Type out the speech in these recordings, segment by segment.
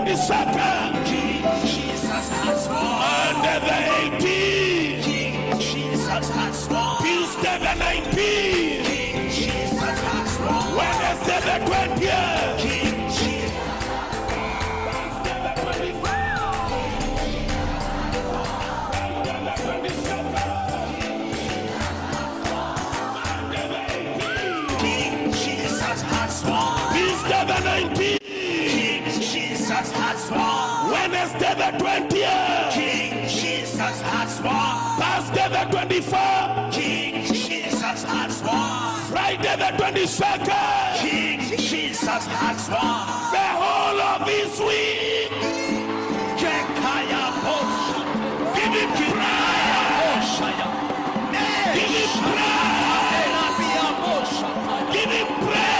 22nd, King Jesus has won. Monday the 18th, King Jesus has won. Tuesday the 19th, King Jesus has won. Wednesday the 20th, King Jesus. Thursday the 24th, Friday the 27th, Monday the 18th, King Jesus has won. Tuesday the 19th, King Jesus has won. Wednesday the 20th, King Jesus has won. Thursday the 24th, King Jesus has won. Friday the 22nd, King Jesus has won. the whole of this week. Kekaya Bosha. Give him praise. Give him praise. Give him praise.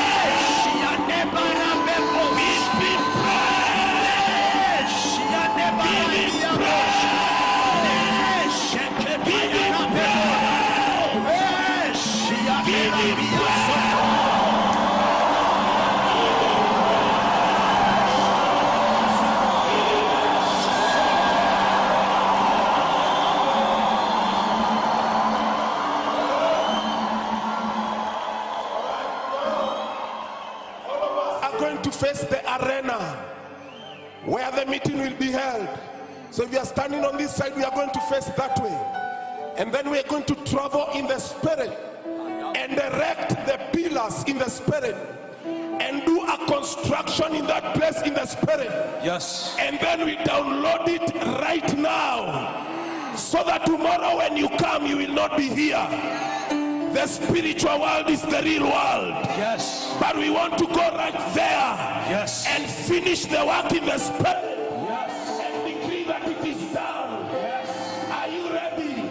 To face the arena where the meeting will be held. So if you are standing on this side, we are going to face that way, and then we are going to travel in the spirit and erect the pillars in the spirit and do a construction in that place in the spirit. Yes. And then we download it right now, so that tomorrow when you come, you will not be here. The spiritual world is the real world. Yes. But we want to go right there. Yes. And finish the work in the spirit. Yes. And decree that it is done. Yes. Are you ready?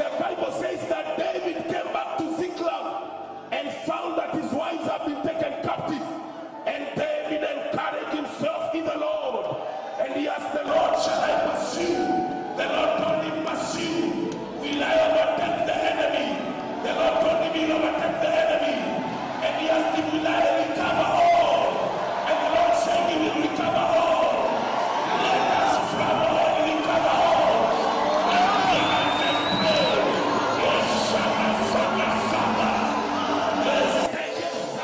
The Bible says that David came back to Ziklag and found that his wives have been taken captive. And David encouraged himself in the Lord. And he asked the Lord, shall I pursue? The Lord told him, pursue. Will I overtake the enemy? The Lord told him, you overtake the enemy. And he asked him, will I recover all? And the Lord said, he will recover all. Let us travel and recover all. Let me and pray. Yes, Saga, Saga, Saga. Yes,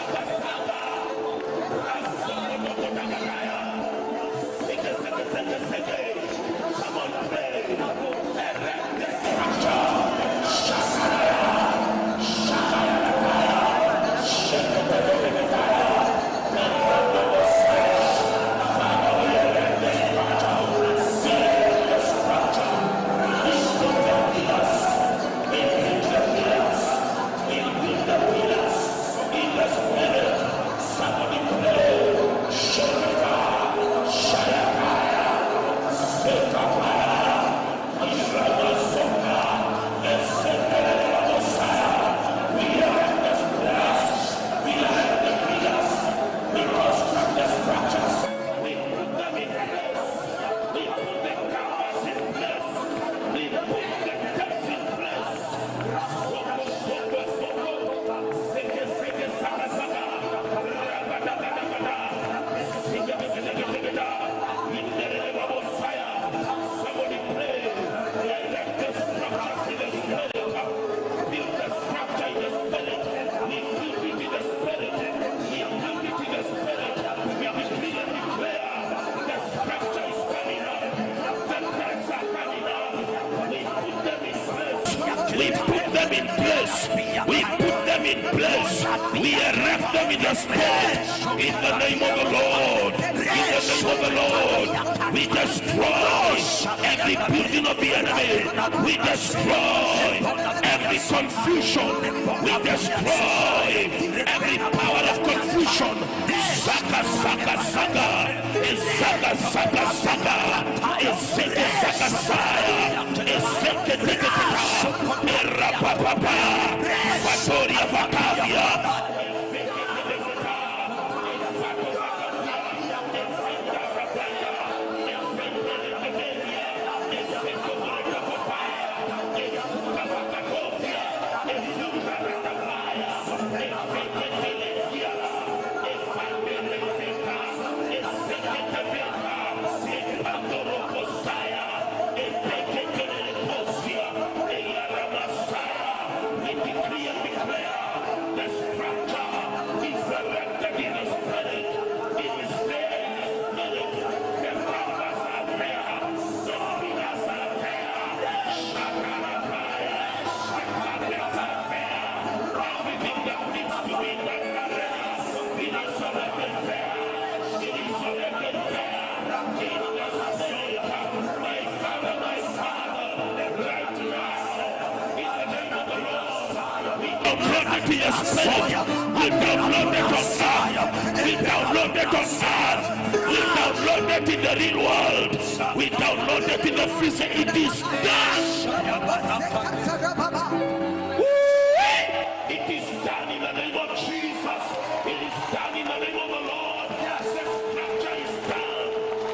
Saga, Saga. Come on, pray. Erect the structure. We put them in place. We put them in place. We erect them in the spirit. In the name of the Lord. In the name of the Lord. We destroy every building of the enemy. We destroy every confusion. We destroy every power of confusion. Saka, saka, saka. Saka, saka, saka. Saka, saka, saka. Rapapapa, Fatoria Vacavia. It's it in your spirit. We download it on earth. We download it on earth. We download it in the real world. We download it in the physical. It is done. It is done in the name of Jesus. It is done in the name of the Lord. Yes, the structure is done.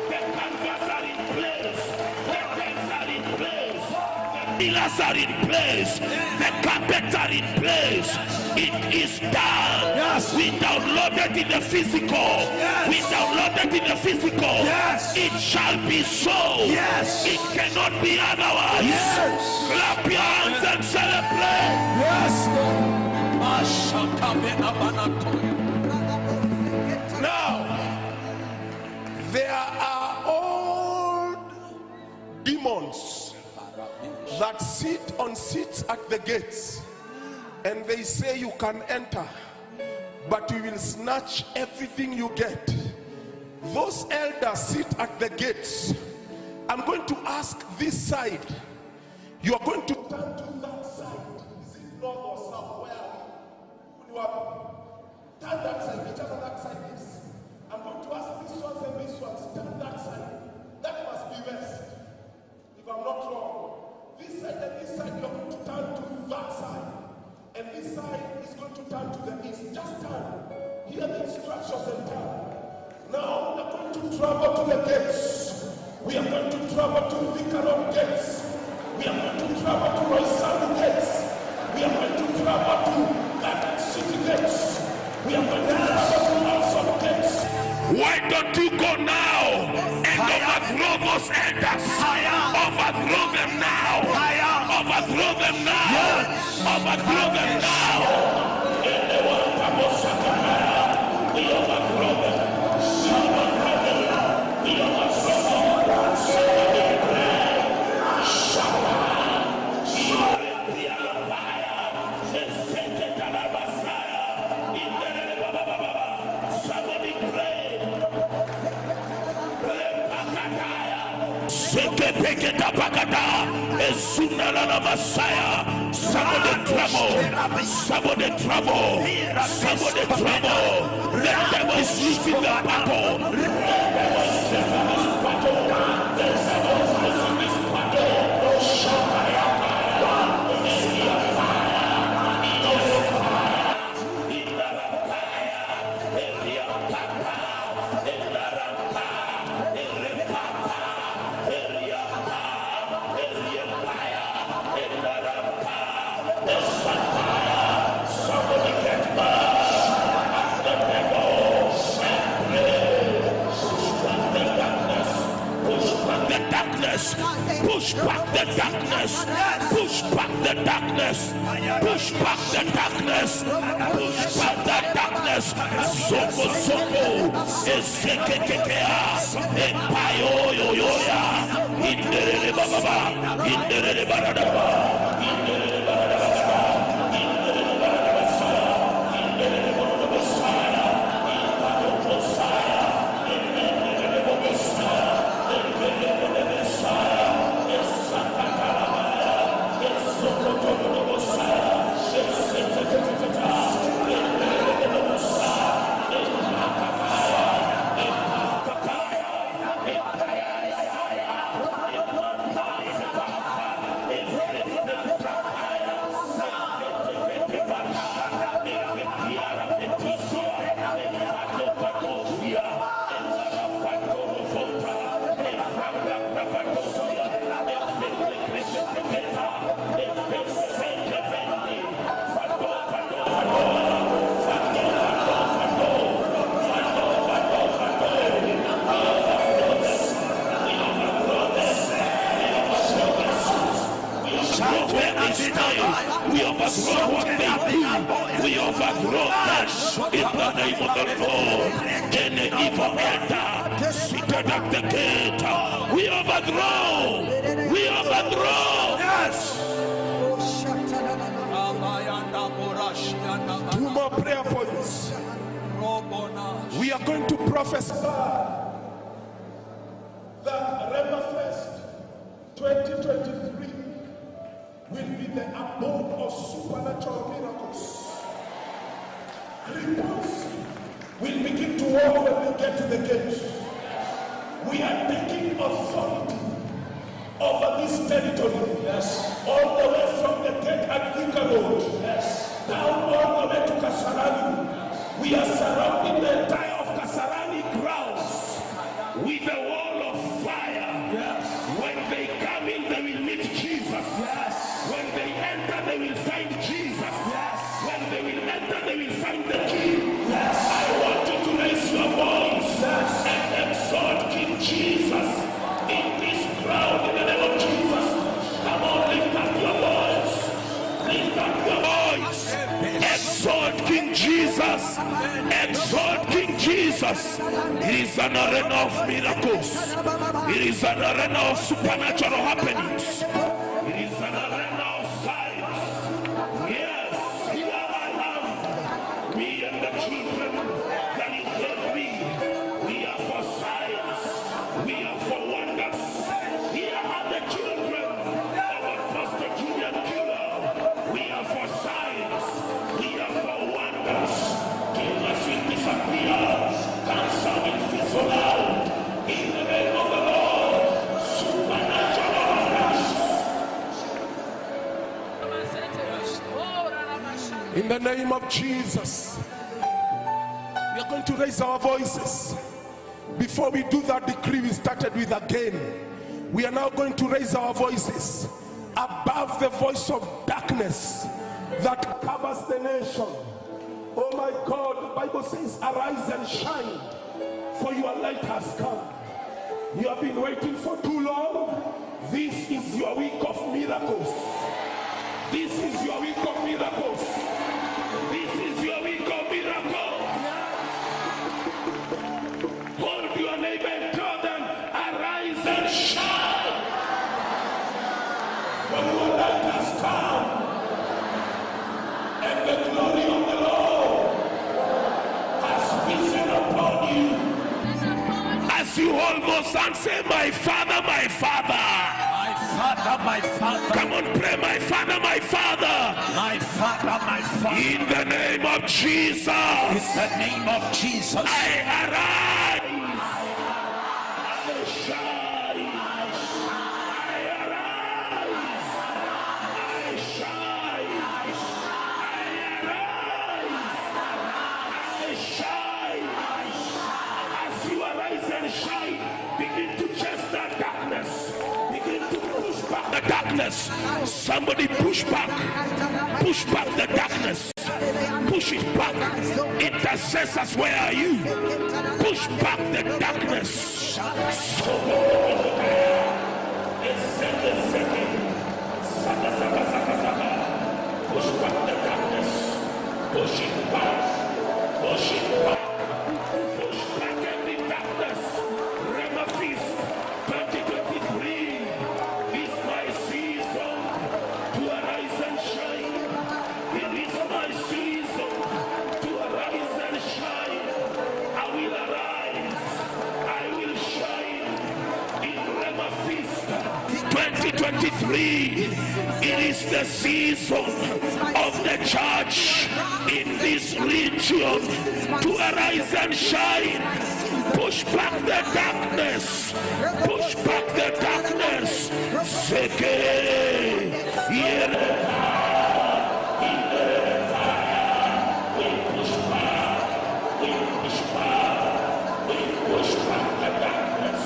The canvas are in place. The tents are in place. The pillars are in place. The carpets are in place. It is done. Yes. We download it in the physical. Yes. We download it in the physical. Yes. It shall be so. Yes. It cannot be otherwise. Yes. Clap your hands and celebrate. Yes, Lord. Now, there are old demons that sit on seats at the gates, and they say you can enter, but we will snatch everything you get. Those elders sit at the gates. I'm going to ask this side. You are going to turn to that side. Is it north or south? Where are you? You are. Turn that side. Whichever that side is. I'm going to ask this ones and this ones. Turn that side. That must be west. If I'm not wrong. This side and this side, you're going to turn to that side. And this side is going to turn to the east. Just turn. Hear the instructions and turn. Now we are going to travel to the gates. We are going to travel to Vicaron gates. We are going to travel to Roysand gates. We are going to travel to Garden City gates. We are going to travel to Nelson gates. Why don't you go now and overthrow those elders? Overthrow them now. Overthrow them now. Overthrow them now. We overthrow them. Somebody trouble. The devil is losing the battle. Push back the darkness. Push back the darkness. Push back the darkness. Push back the darkness. Soko esekekea epayo yoyoya indere baba indere barada. We overthrow what they do. We overthrow that in the name of the Lord. Any evil elder seated at the gate. We overthrow. We overthrow. Yes. 2 more prayer points. We are going to prophesy that Rhema Fest 2023 will be the abode of supernatural miracles. Reports will begin to walk when we get to the gate. We are taking authority over this territory. Yes. All the way from the gate at Thika Road. Yes. Down all the way to Kasarani. Yes. We are surrounding the entire of Kasarani grounds with a wall of fire. Yes. When they come in, they will meet Jesus. Yes. When they enter, they will find Jesus. Yes. When they will enter, they will find the King. Yes. I want you to raise your voice. Yes. And exalt King Jesus in this crowd in the name of Jesus. Come on, lift up your voice. Lift up your voice. Exalt King Jesus. Exalt King Jesus. It is an arena of miracles. It is an arena of supernatural happenings. It is an arena of signs. Yes, here I am. Me and the children that you gave me. We are for signs. We are for wonders. Here are the children of Pastor Julian Killer. We are for signs. We are for wonders. Killers will disappear. Cancer will fizzle out. In the name of the Lord. Supernatural operations. In the name of Jesus. We are going to raise our voices. Before we do that decree we started with again, we are now going to raise our voices above the voice of darkness that covers the nation. Oh my God, the Bible says, arise and shine, for your light has come. You have been waiting for too long. This is your week of miracles. This is your week of miracles. This is your week of miracles. Hold your neighbor and tell them, arise and shine, for your light has come, and the glory of the Lord has risen upon you. As you hold those hands, say, my Father, my Father. My Father, my Father. Come on, pray, my Father, my Father. My Father, my Father. In the name of Jesus. In the name of Jesus. I arise. I shine. I arise. I shine. I arise. I shine. As you arise and shine, begin to chase that darkness. Begin to push back the darkness. Somebody push back. Push back the darkness. Push it back. Intercessors, where are you? Push back the darkness. Push back the darkness. Push it back. Push it back. Push back every darkness. Rhema Feast 2023 is my season to arise and shine. It is my season to arise and shine. I will arise. I will shine in Rhema Feast 2023. It is the season of the church in this region to arise and shine. Push back the darkness. Push back the darkness. Seke. We push back. We push back. We push back the darkness.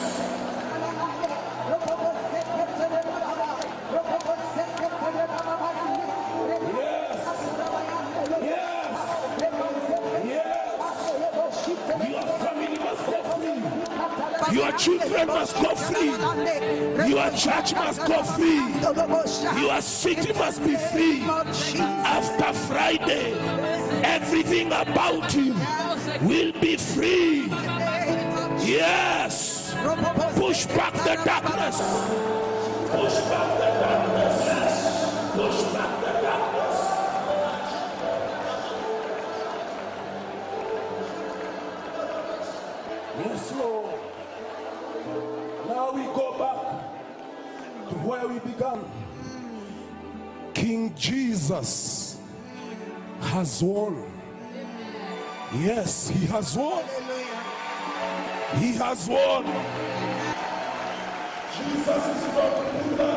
Your children must go free. Your church must go free. Your city must be free. After Friday, everything about you will be free. Yes. Push back the darkness. Push back the darkness. Push back the darkness. Yes, Lord. Now we go back to where we began. King Jesus has won. Yes, he has won. He has won. Jesus is not Buddha.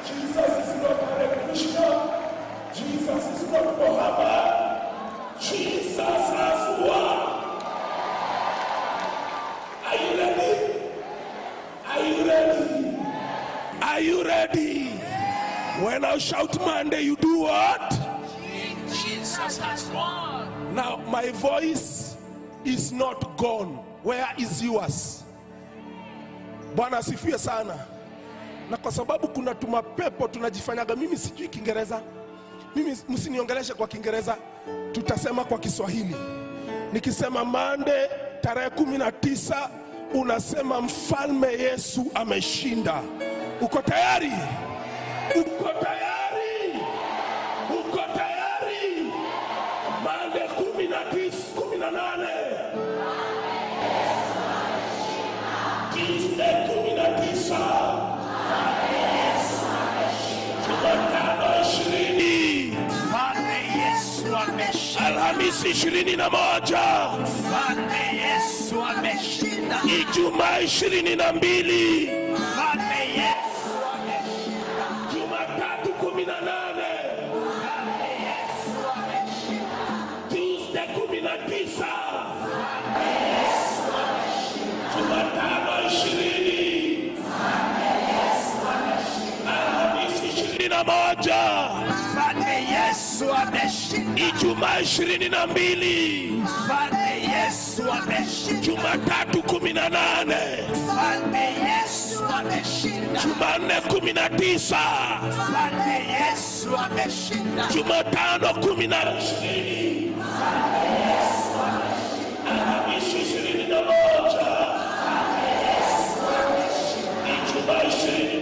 Jesus is not Hare Krishna. Jesus is not Muhammad. Jesus has won. Are you ready? Are you ready? Are you ready? When I shout Monday, you do what? Jesus has won. Now, my voice is not gone. Where is yours? Bwana asifiwe sana. Na kwa sababu kuna tumapepo tunajifanyaga mimi sijui Kiingereza. Mimi msiniongeleshe kwa Kiingereza. Tutasema kwa Kiswahili. Nikisema Monday tarehe 19 unasema mfalme Yesu ameshinda. Uko tayari? Uko tayari? Uko tayari? Monday 18. Tuesday 19. Jumatano 20. Alhamisi 21. Ijumaa 22. Jumatatu 18. Tuesday 19. Jumatano 20. Alhamisi 21. Ijumaa 22. Jumatatu 18. Jumanne 19. Jumatano 20. Alhamisi 21. Ijumaa 22.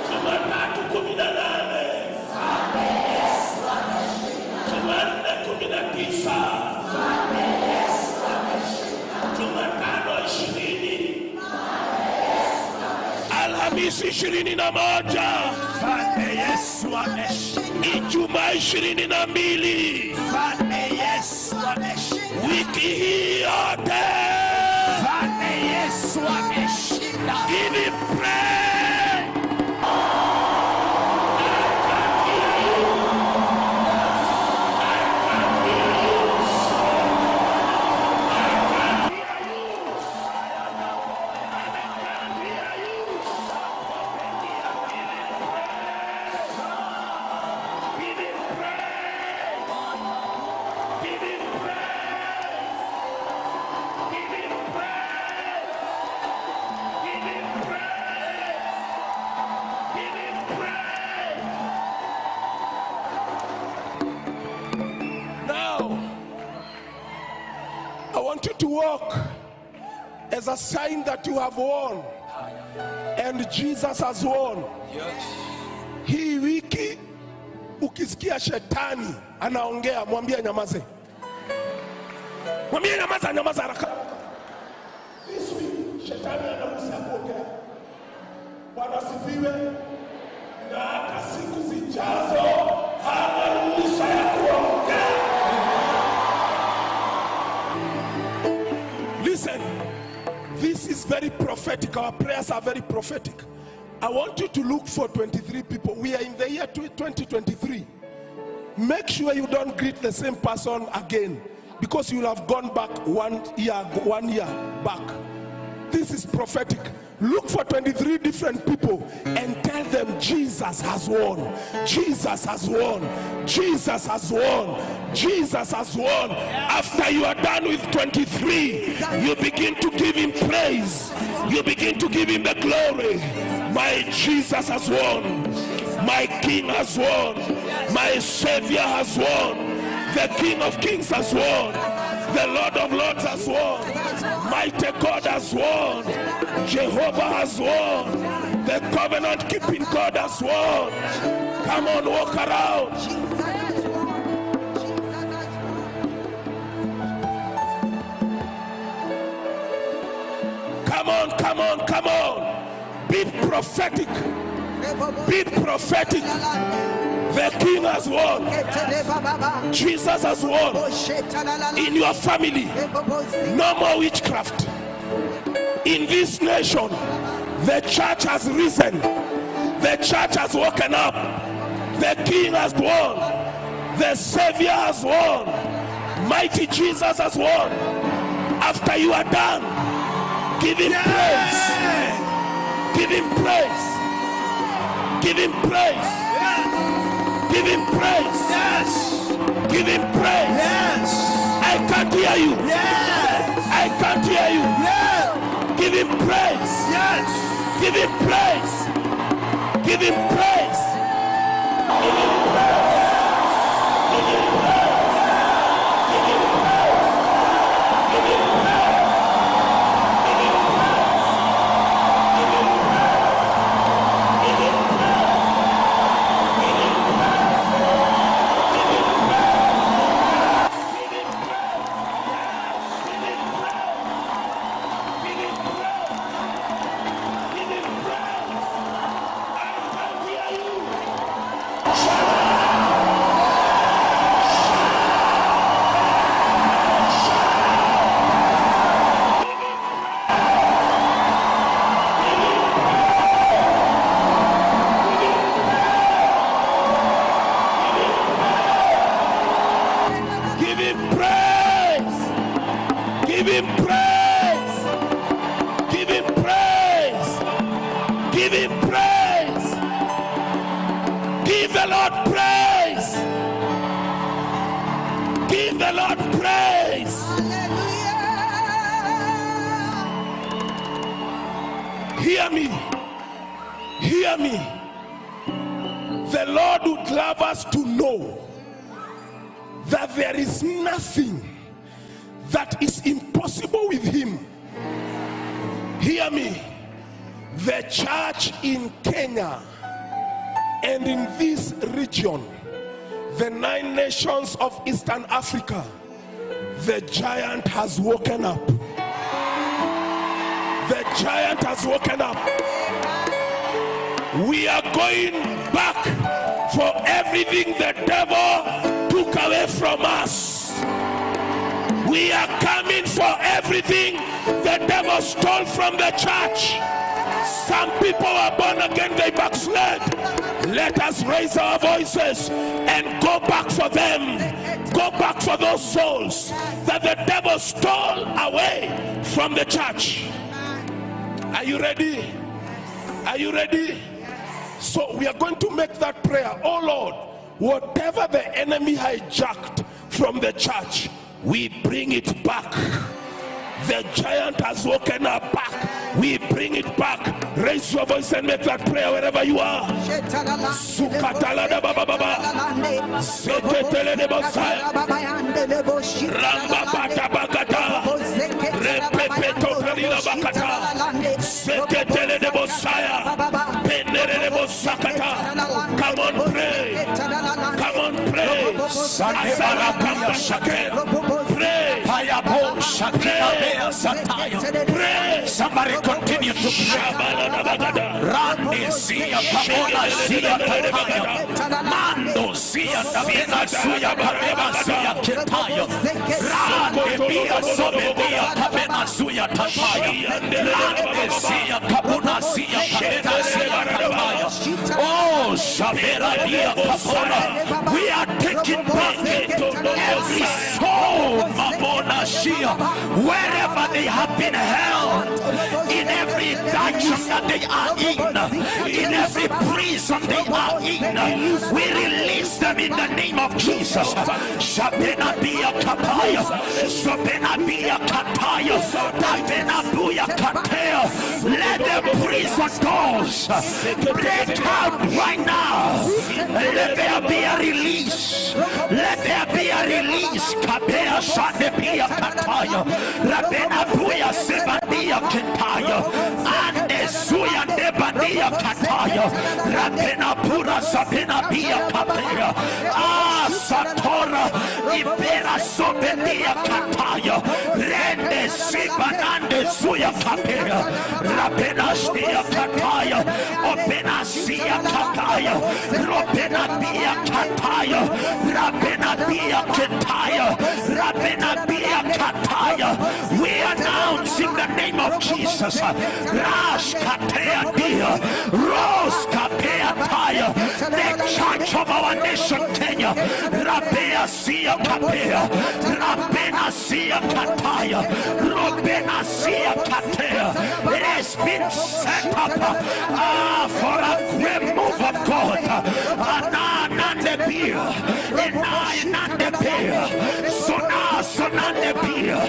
Jumatatu 18. Jumanne 19. Jumatano 20. Alhamisi 21. Ijumaa 22. Wiki hii yote give him praise. To walk as a sign that you have won and Jesus has won. Yes. Hii wiki ukisikia shetani anaongea, mwambie nyamaze. Mwambie nyamaza, nyamaza haraka. This week shetani anaruhusa kuongea. Bwana asifiwe. Na hata siku zijazo hana ruhusa ya kuongea. Listen, this is very prophetic. Our prayers are very prophetic. I want you to look for 23 people. We are in the year 2023. Make sure you don't greet the same person again, because you will have gone back 1 year back. This is prophetic. Look for 23 different people and tell them Jesus has won. Jesus has won. Jesus has won. Jesus has won. After you are done with 23, you begin to give him praise. You begin to give him the glory. My Jesus has won. My King has won. My Savior has won. The King of Kings has won. The Lord of Lords has won. Mighty God has won. Jehovah has won. The covenant keeping God has won. Come on, walk around. Come on, come on, come on. Be prophetic. Be prophetic. The King has won. Jesus has won. In your family, no more witchcraft. In this nation, the church has risen. The church has woken up. The King has won. The Savior has won. Mighty Jesus has won. After you are done, give him praise. Give him praise. Give him praise. Give him praise. Yes. Give him praise. Yes. I can't hear you. Yes. I can't hear you. Yes. Give him praise. Yes. Give him praise. Give him praise. Give him praise. Give him praise. Give him praise. Give him praise. Give him praise. Give him praise. Give him Give him praise. Give him praise. Give him praise. Give the Lord praise. Give the Lord praise. Hear me. Hear me. The Lord would love us to know that there is nothing that is impossible with him. Hear me. The church in Kenya and in this region, the 9 nations of Eastern Africa, the giant has woken up. The giant has woken up. We are going back for everything the devil took away from us. We are coming for everything the devil stole from the church. Some people are born again, they backslid. Let us raise our voices and go back for them. Go back for those souls that the devil stole away from the church. Are you ready? Are you ready? So we are going to make that prayer. Oh Lord, whatever the enemy hijacked from the church, we bring it back. The giant has woken up back. We bring it back. Raise your voice and make that prayer wherever you are. Sukatala da baba baba. Seketele de bosaya. Ramba bata bakata. Repepeto kalila bakata. Seketele de bosaya. Pendere de bosakata. Come on, pray. Come on, pray. Asara kamba shake. Pray. Pray. Somebody continue to pray. Rande sia pamola sia tataya. Mando sia tabena suya pareba sia ketayo. Rande bia sobedia tabena suya tataya. Rande sia kabuna sia tabena sia tataya. Oh, shabera dia kapona. We are taking back every soul, mamona shia, wherever they have been held, in every dungeon that they are in every prison they are in. We release them in the name of Jesus. Shabena bia kapaya, Shabena bia kataya, Tabena buya kataya. Let the prison doors break out right now. Let there be a release. Let there be a release. Kapea shade bia kataya, Rabena buya sebadia kataya, Ande suya debadia kataya, Rabena pura sabena bia kapea. Ah, Satora ibera sobedia kataya, Rende sibanande suya kapea, Rabena shia kataya, Opena sia kataya, robena bia kataya, rabena bia kataya, rabena bia kataya. We announce in the name of Jesus, Rash katea dia, Rose kapea taya, the church of our nation Kenya, Rabea sia kapea, rabena sia kataya, robena sia katea. It has been set up for a great move of God. Nande beer, nande beer, sona de beer,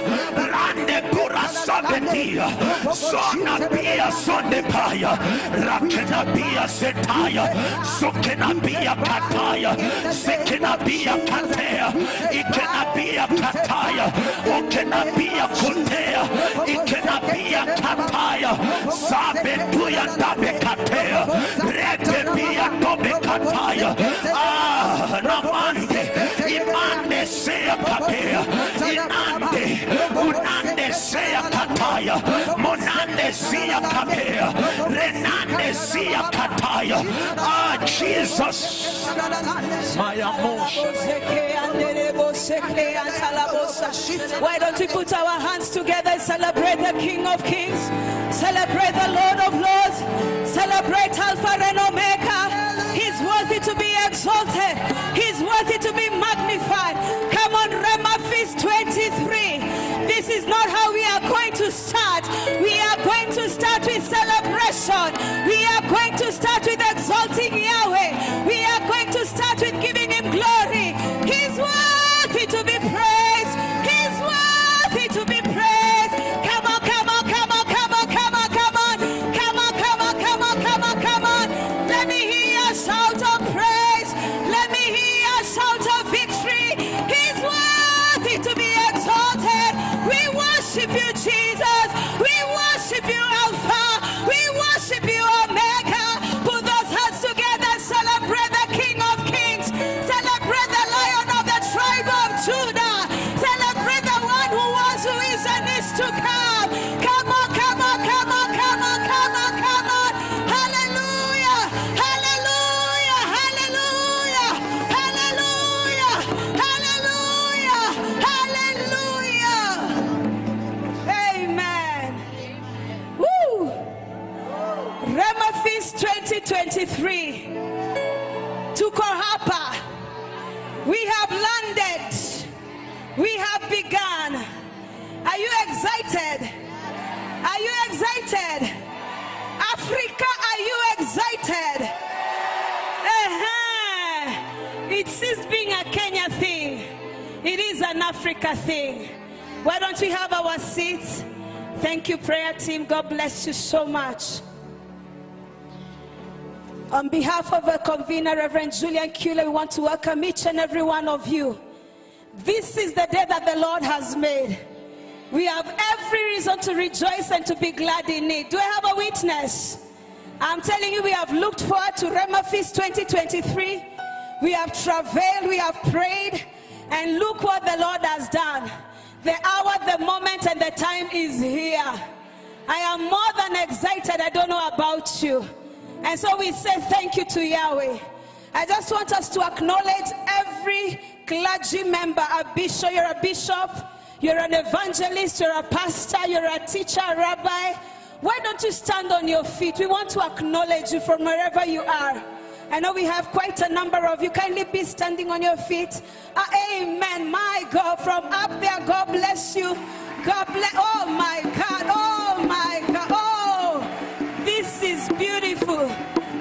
rande pura sabetia, sona beer, sonde paya, rakena beer setaya, sokena beer kataya, sekena beer katea, ikena beer kataya, okena beer kotea, ikena beer kataya, sabe tuya dabe katea, rete beer dobe kataya. Namande, imande sea kapea, inande, unande sea kataya, monande sea kapea, renande sea kataya. Jesus, my emotion. Why don't we put our hands together and celebrate the King of Kings, celebrate the Lord of Lords, celebrate Alpha and Omega. He's worthy to be exalted. He's worthy to be magnified. Come on, Rhema Feast 23. This is not how we are going to start. We are going to start with celebration. We are going to start with exalting Yahweh. We are going to start with giving him glory. He's worthy to be praised. He's worthy to be praised. Come on, come on, come on, come on, come on, come on, come on, come on, come on, come on, come on. Let me hear a shout of praise. Let me hear a shout of victory. He's worthy to be exalted. We worship you, Jesus. We worship you, Alpha. We worship you, Omega. Put those hands together and celebrate the King of Kings. Celebrate the Lion of the tribe of Judah. Celebrate the one who was, who is, and is to come. Come on, come on, come on, come on, come on, come on. Hallelujah, hallelujah, hallelujah, hallelujah, hallelujah, hallelujah. Amen. Woo! Rhema Feast 2023. Tuko hapa. We have landed. We have begun. Are you excited? Are you excited? Africa, are you excited? It ceased being a Kenya thing. It is an Africa thing. Why don't we have our seats? Thank you, prayer team. God bless you so much. On behalf of our convener, Reverend Julian Kule, we want to welcome each and every one of you. This is the day that the Lord has made. We have every reason to rejoice and to be glad in it. Do I have a witness? I'm telling you, we have looked forward to Rhema Feast 2023. We have travailed, we have prayed, and look what the Lord has done. The hour, the moment, and the time is here. I am more than excited. I don't know about you. And so we say thank you to Yahweh. I just want us to acknowledge every clergy member, a bishop. You're a bishop, you're an evangelist, you're a pastor, you're a teacher, a rabbi. Why don't you stand on your feet? We want to acknowledge you from wherever you are. I know we have quite a number of you. Kindly be standing on your feet. Amen. My God, from up there, God bless you. God bless. Oh my God. Oh my God. Oh, this is beautiful.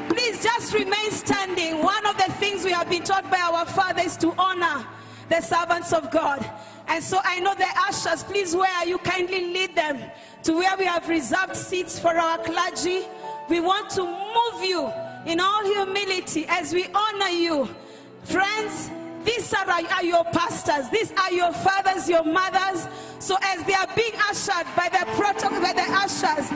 Please just remain standing. One of the things we have been taught by our Father is to honor the servants of God. And so I know the ushers, please, where are you? Kindly lead them to where we have reserved seats for our clergy. We want to move you in all humility as we honor you. Friends, these are your pastors. These are your fathers, your mothers. So as they are being ushered by the protocol, by the ushers,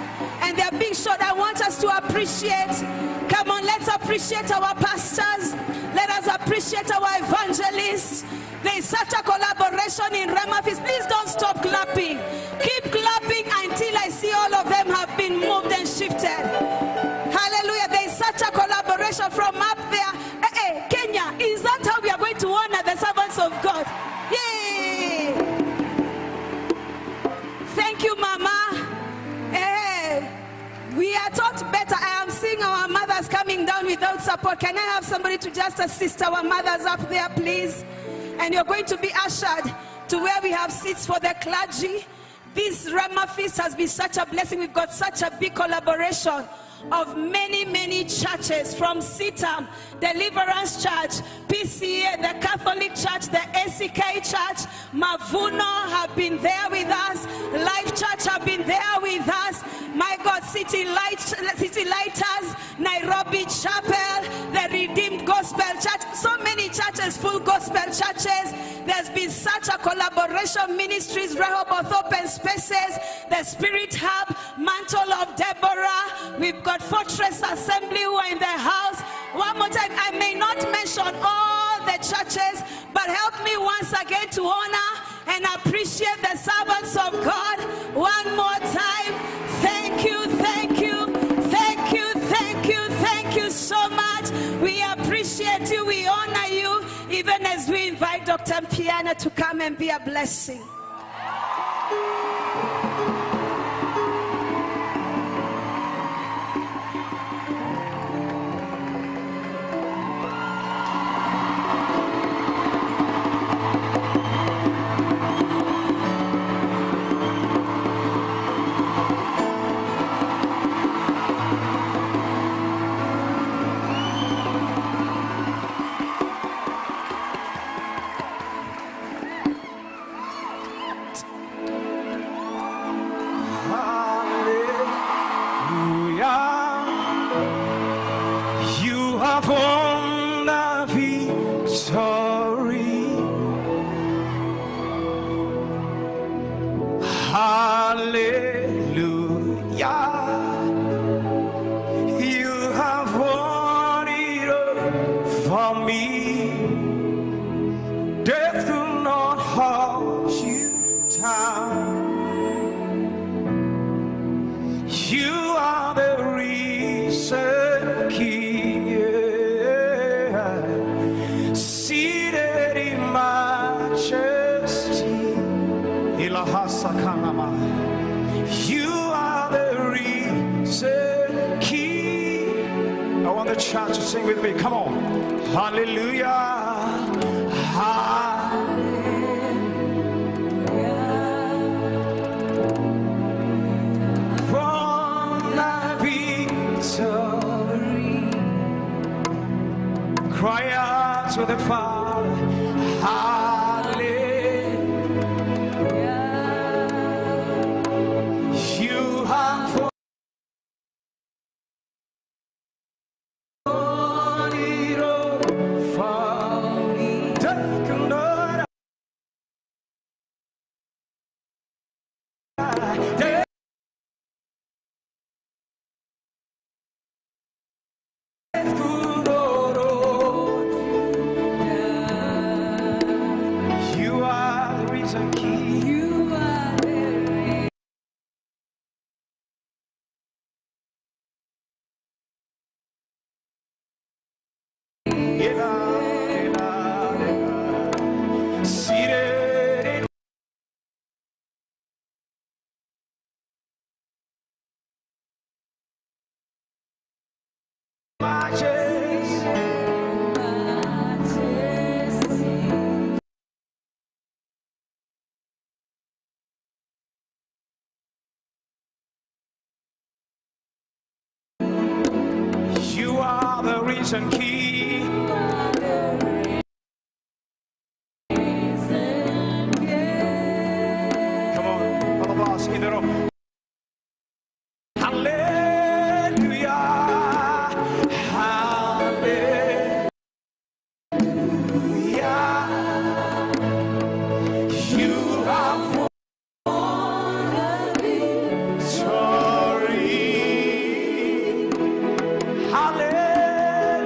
and they are being showed, I want us to appreciate. Come on, let's appreciate our pastors. Let us appreciate our evangelists. There is such a collaboration in Rhema Feast. Please don't stop clapping. Keep clapping until I see all of them have been moved and shifted. Hallelujah. There is such a collaboration are taught better. I am seeing our mothers coming down without support. Can I have somebody to just assist our mothers up there, please? And you're going to be ushered to where we have seats for the clergy. This Rhema feast has been such a blessing. We've got such a big collaboration of many churches, from CITAM, Deliverance Church, PCA, the Catholic Church, the ACK Church, Mavuno have been there with us, Life Church have been there with us, my God, City Lighters, Nairobi Chapel, the Redeemed Gospel Church, so many churches, full gospel churches. There's been such a collaboration. Ministries, Rehoboth Open Spaces, the Spirit Hub, Mantle of Deborah. We've got Fortress Assembly who are in the house. One more time, I may not mention all the churches, but help me once again to honor and appreciate the servants of God. One more time, thank you, thank you, thank you, thank you, thank you so much. We appreciate you, we honor you, even as we invite Dr. Piana to come and be a blessing. Church, sing with me, come on. Hallelujah. From the victory, cry out to the Father. Hallelujah. You have and key. Come on, all of us in the room. Hallelujah, hallelujah. You have won the victory. Hallelujah.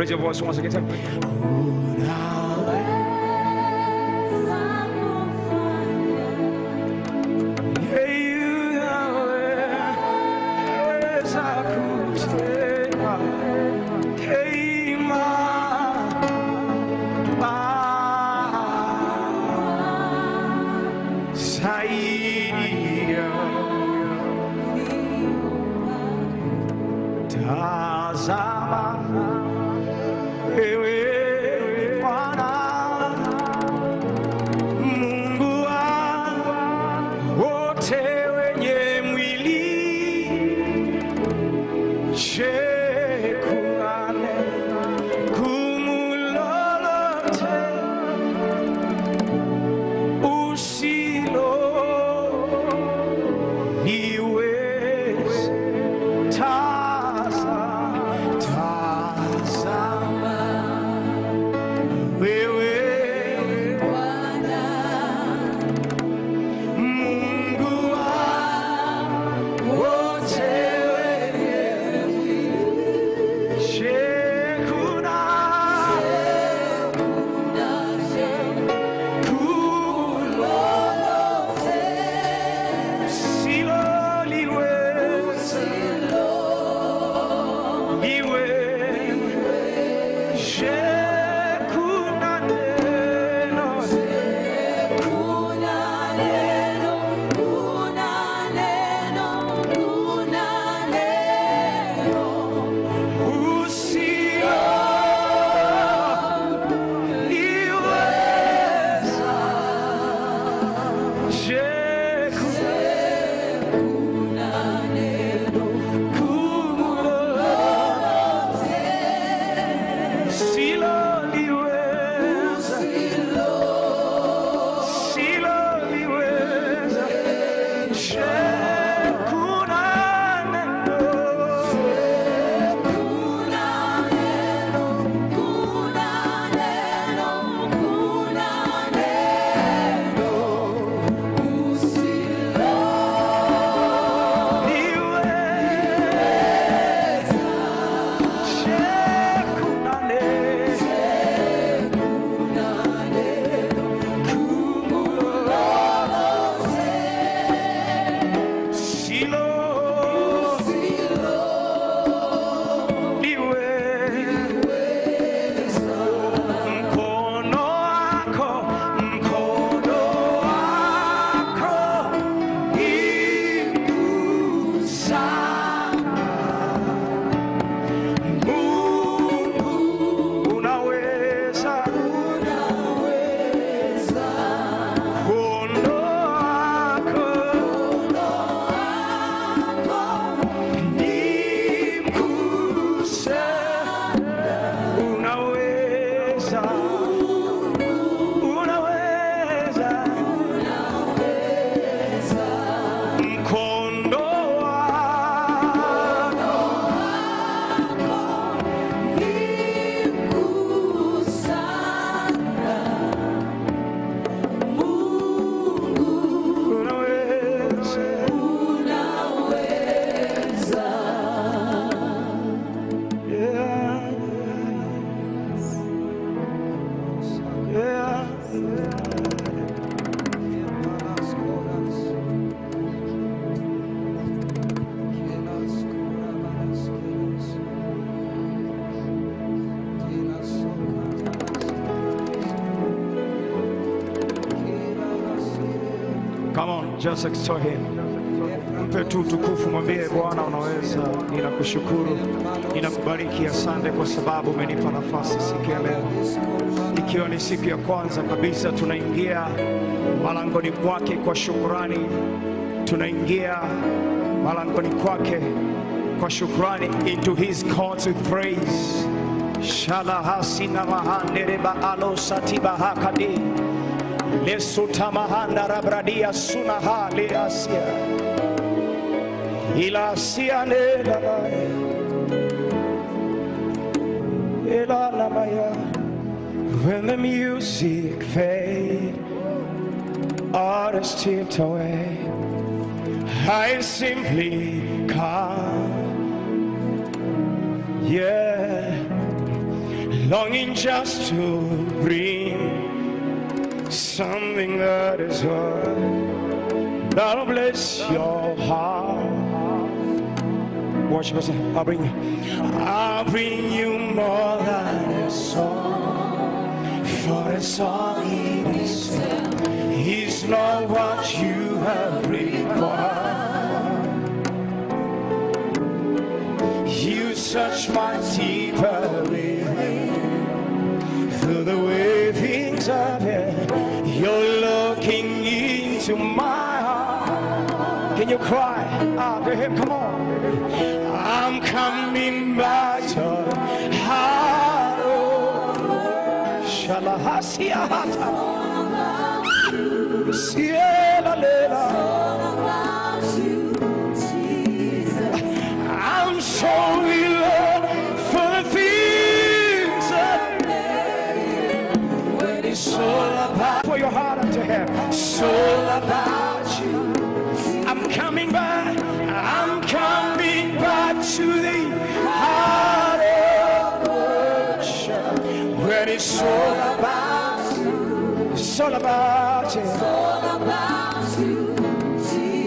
Raise your voice once again. Come on, just extol him. Mpe tu tukufu, mwambie Bwana unaweza. Ninakushukuru, ninakubariki, asante kwa sababu umenipa nafasi siku ya leo. Ikiwa ni siku ya kwanza kabisa tunaingia malangoni kwake kwa shukrani. Tunaingia malangoni kwake kwa shukrani, into his courts with praise. Shalahasina mahandereba alo satiba hakadi. Lesuta mahanda rabradia sunaha le asia. Ila asia ne lamaya. Ila lamaya. When the music fades, all is stripped away, I simply come. Yeah. longing just to bring something that is good, that'll bless your heart. Worship us. I'll bring you more than a song, for a song in itself is not what you have required. You search my deeper within, through the way things are here. You're looking into my heart. Can you cry out to him? Come on. I'm coming back to heart of Shalahasia Hata Sierra Lela. I'm sorry, Lord, for the things that when it's all about, for your heart unto him, it's all about you. I'm coming back, I'm coming back to the heart of worship, when it's all about you, it's all about you, it's all about you.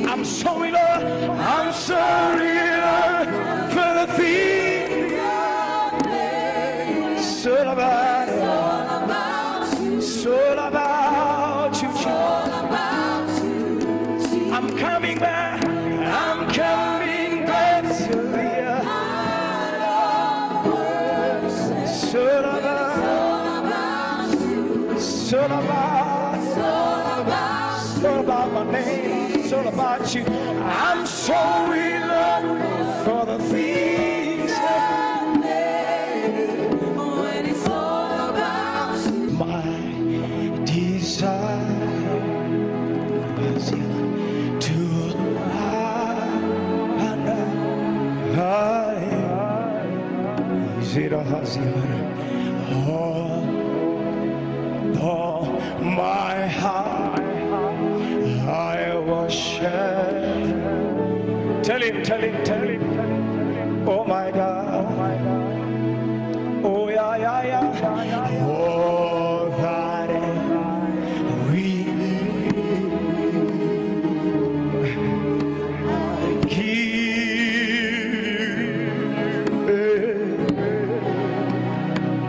I'm sorry, Lord, I'm sorry, Lord, for the things it's all about you, it's all about you, I'm coming back, I'm coming back to the heart of worship. It's all about you. It's all about my name. It's all about you. I'm sorry, Lord, for the things that when it's all about you. My desire to all my heart I worship. Tell him, oh my God, oh yeah, oh that we give,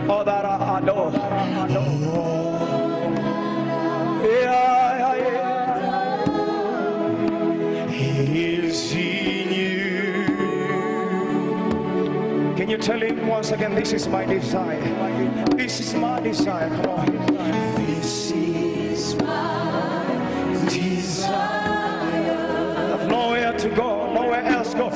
all that I know. Is in you. Can you tell him once again, this is my desire. This is my desire. Come on. This is my desire. I've nowhere to go, nowhere else go.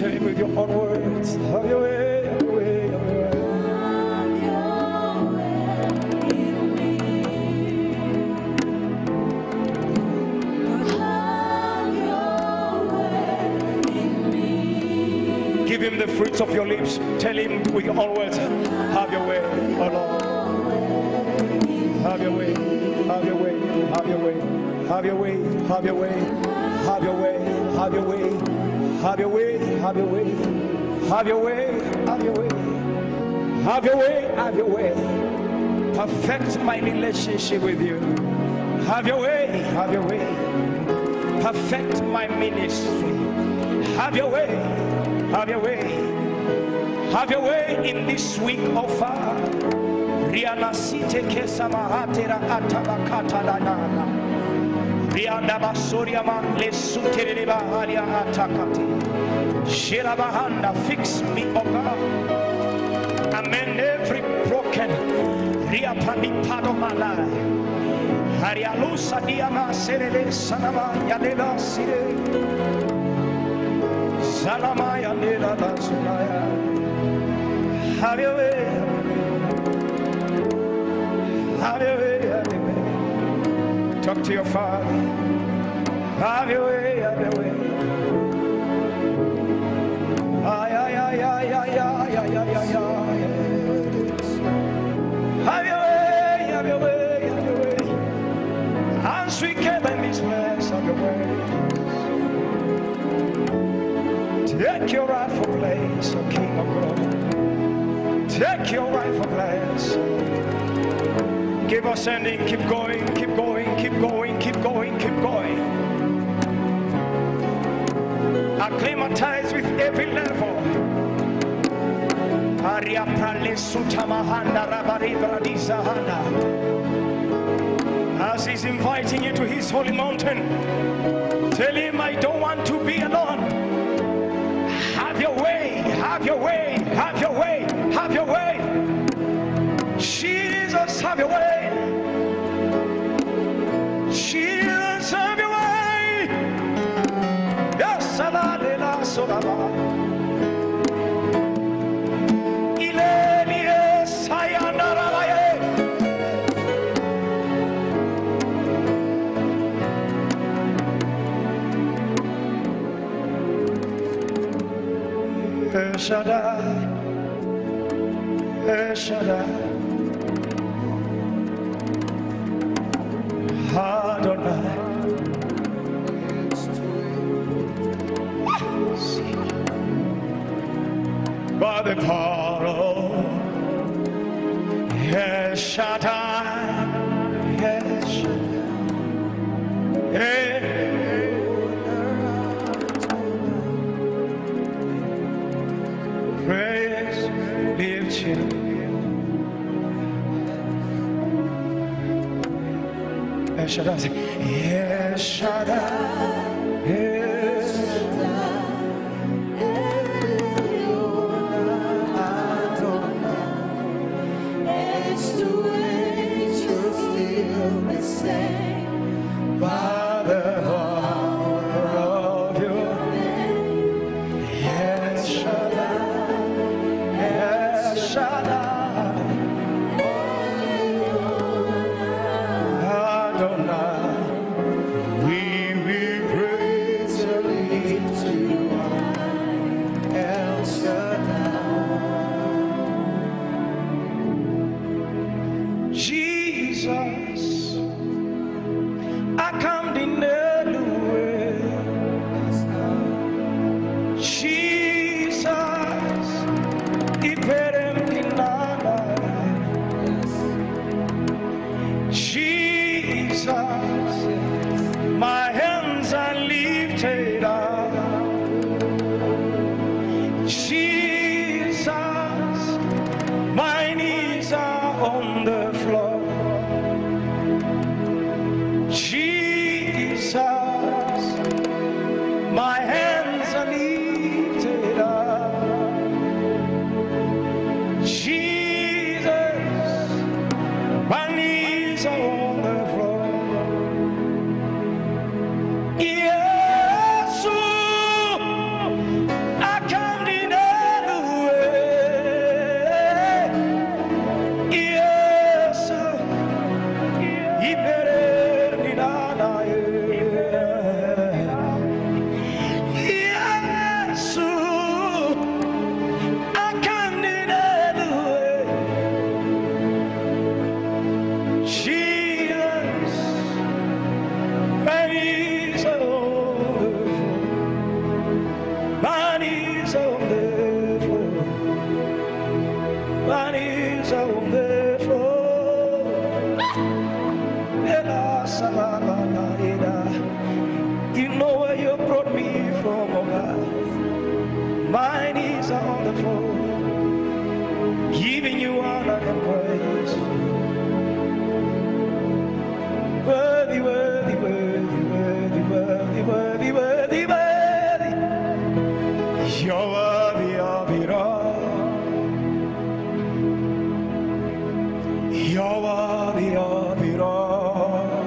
Tell him with your own words. Have your way, have your way, have your way. Give him the fruits of your lips. Tell him with your own words. Have your way, oh Lord. Have your way, have your way, have your way, have your way, have your way, have your way, have your way, have your way, have your way, have your way, have your way, have your way, have your way. Perfect my relationship with you. Have your way, have your way. Perfect my ministry. Have your way, have your way, have your way in this week of Riana Site Kesamahatera Atabakata Lanana Rianda Basuriama Lesutereba Aria Atakati Shirabahanda. Fix me, O God. Amend every broken Riapani part of my life. Harialusa Diama Serele Sanama Yadela Sire Salama Yadela Sunaya. Have your way. Have your way, have your way. Talk to your Father. Have your way, have your way. Ay, ay, ay, ay, ay, ay, ay, ay, ay, ay. Have your way, have your way, have your way. As we gather in this place, have your way. Take your rightful place, O King of glory. Take your rightful place. Keep ascending, keep going, keep going, keep going, keep going, keep going. Acclimatize with every level. As he's inviting you to his holy mountain, tell him, I don't want to be alone. Have your way, have your way, have your way, have your way. Jesus, have your way. Jesus, have your way. Yes, Saladela Solaba. Ilenia Sayanarabaye. El Shaddai, El Shaddai. Adonai. By the power of El Shaddai, El Shaddai. Praise, lift you. El Shaddai, El Shaddai, El Shaddai, Adonai. Age to age, you're still the same. By the power of your name, El Shaddai, El Shaddai. My hands are lifted up. Jesus, my knees are on the floor. Jesus, my hands are lifted up. Jesus, my knees are on the floor. I eyes are on the floor, giving you honor and praise. Worthy, worthy, worthy, worthy, worthy, worthy, worthy, worthy. You're worthy of it all. You're worthy of it all.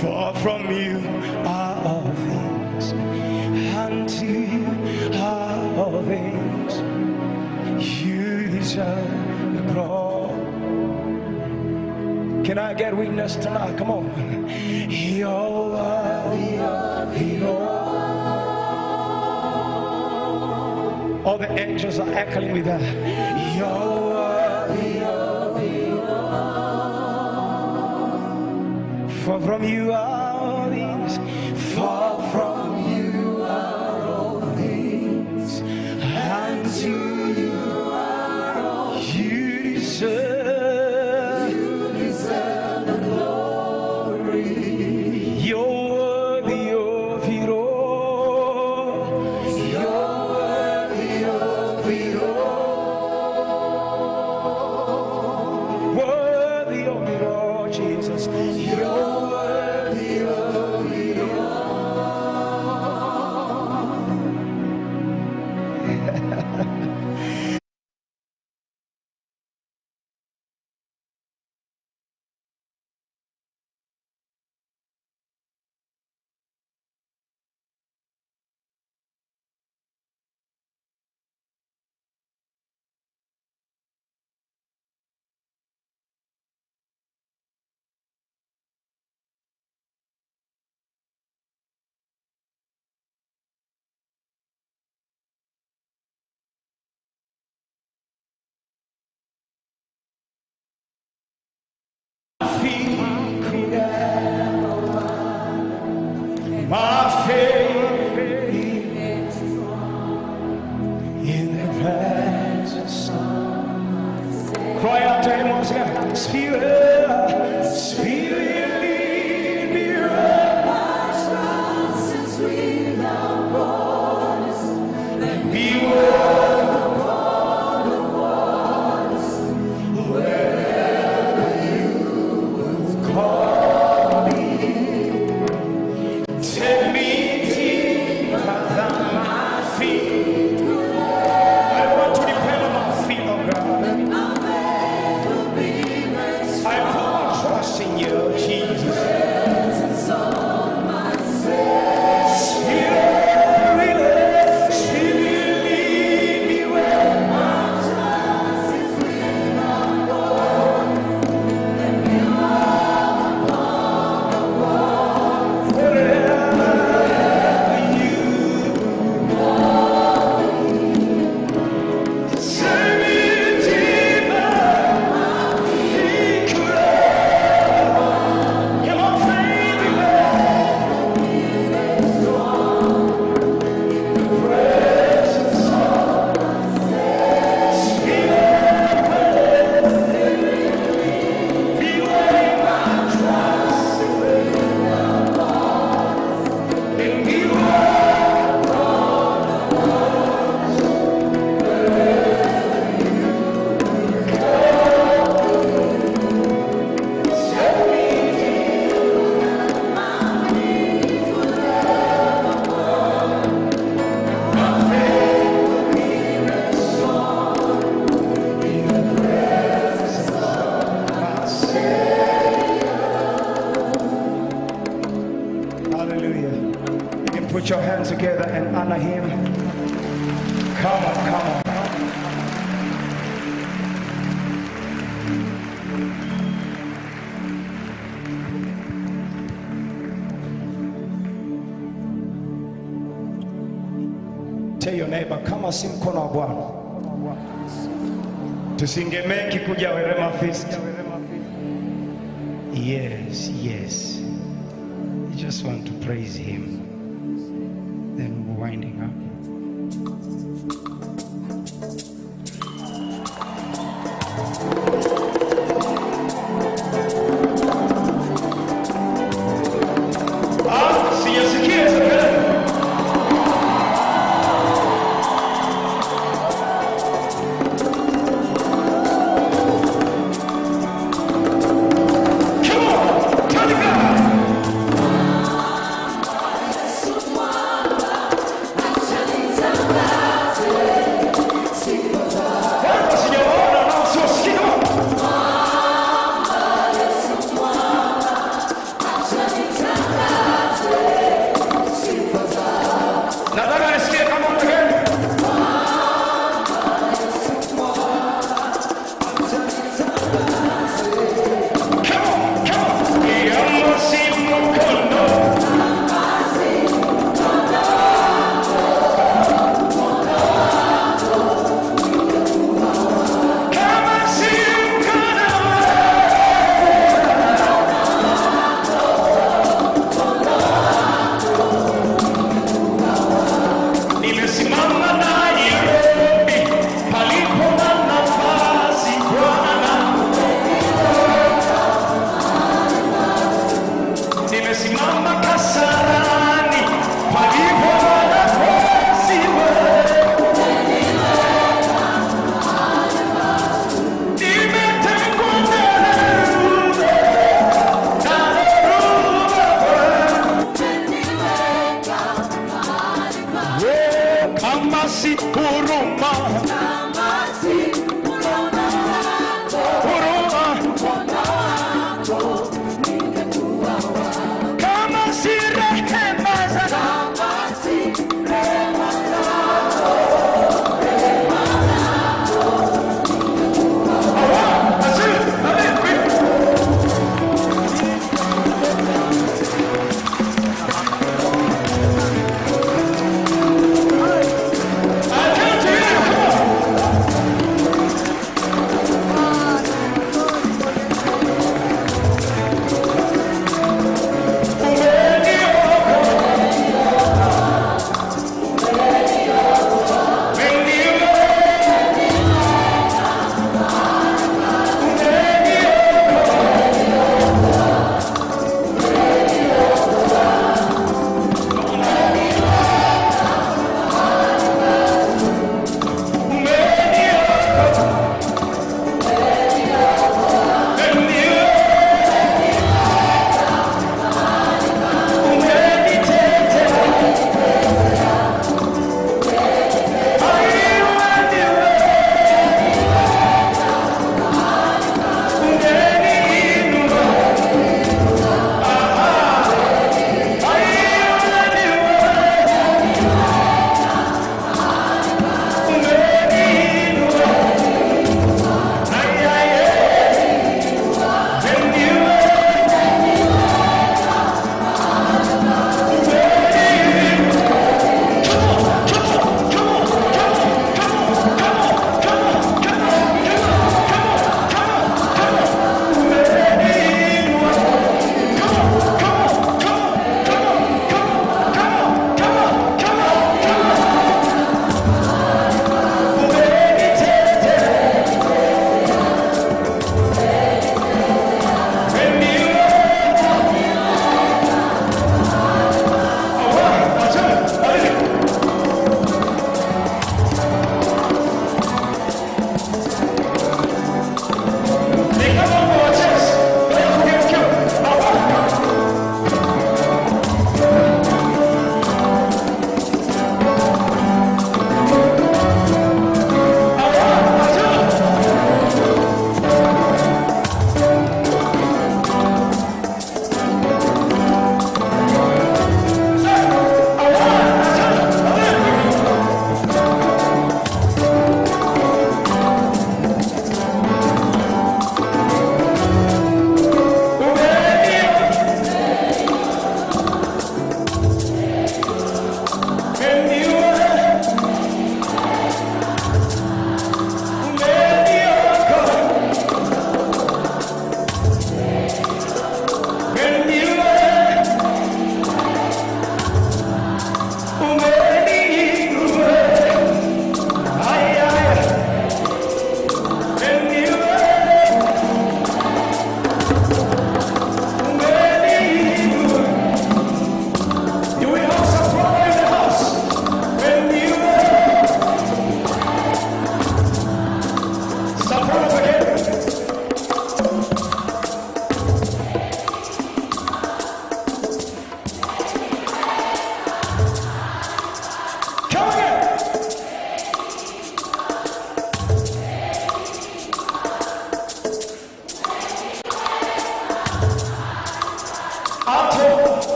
For from you are all things, and to you are all things. You deserve the glory. Can I get witness tonight? Come on. You're worthy of it all. All the angels are echoing with that. You're worthy of it all. For from you are all things. For from you are all things. And to you are all. You deserve the glory. You're worthy of it all. You're worthy of it all. Worthy of it all, Jesus. You're worthy of it all. My faith in the presence of. Cry out to him once again. Spirit, Spirit, lead me right. My trust is without borders. Let me walk upon the waters wherever you will call me. Take me deeper than my feet. I want to depend on my feet, oh God. I put my trust in you, Jesus. Spirit, lead me where my trust is without borders. Let me walk upon the waters wherever you want me. Take me deeper. Hallelujah. You can put your hands together and honor him. Come on, come on. Tell your neighbor, kama si mkono wa Bwana tusingemeki kuja Rhema Feast. Yes, yes. You just want to praise him. Then we're winding up. Siyasikia. si huruma, huruma, kama si rehema zako,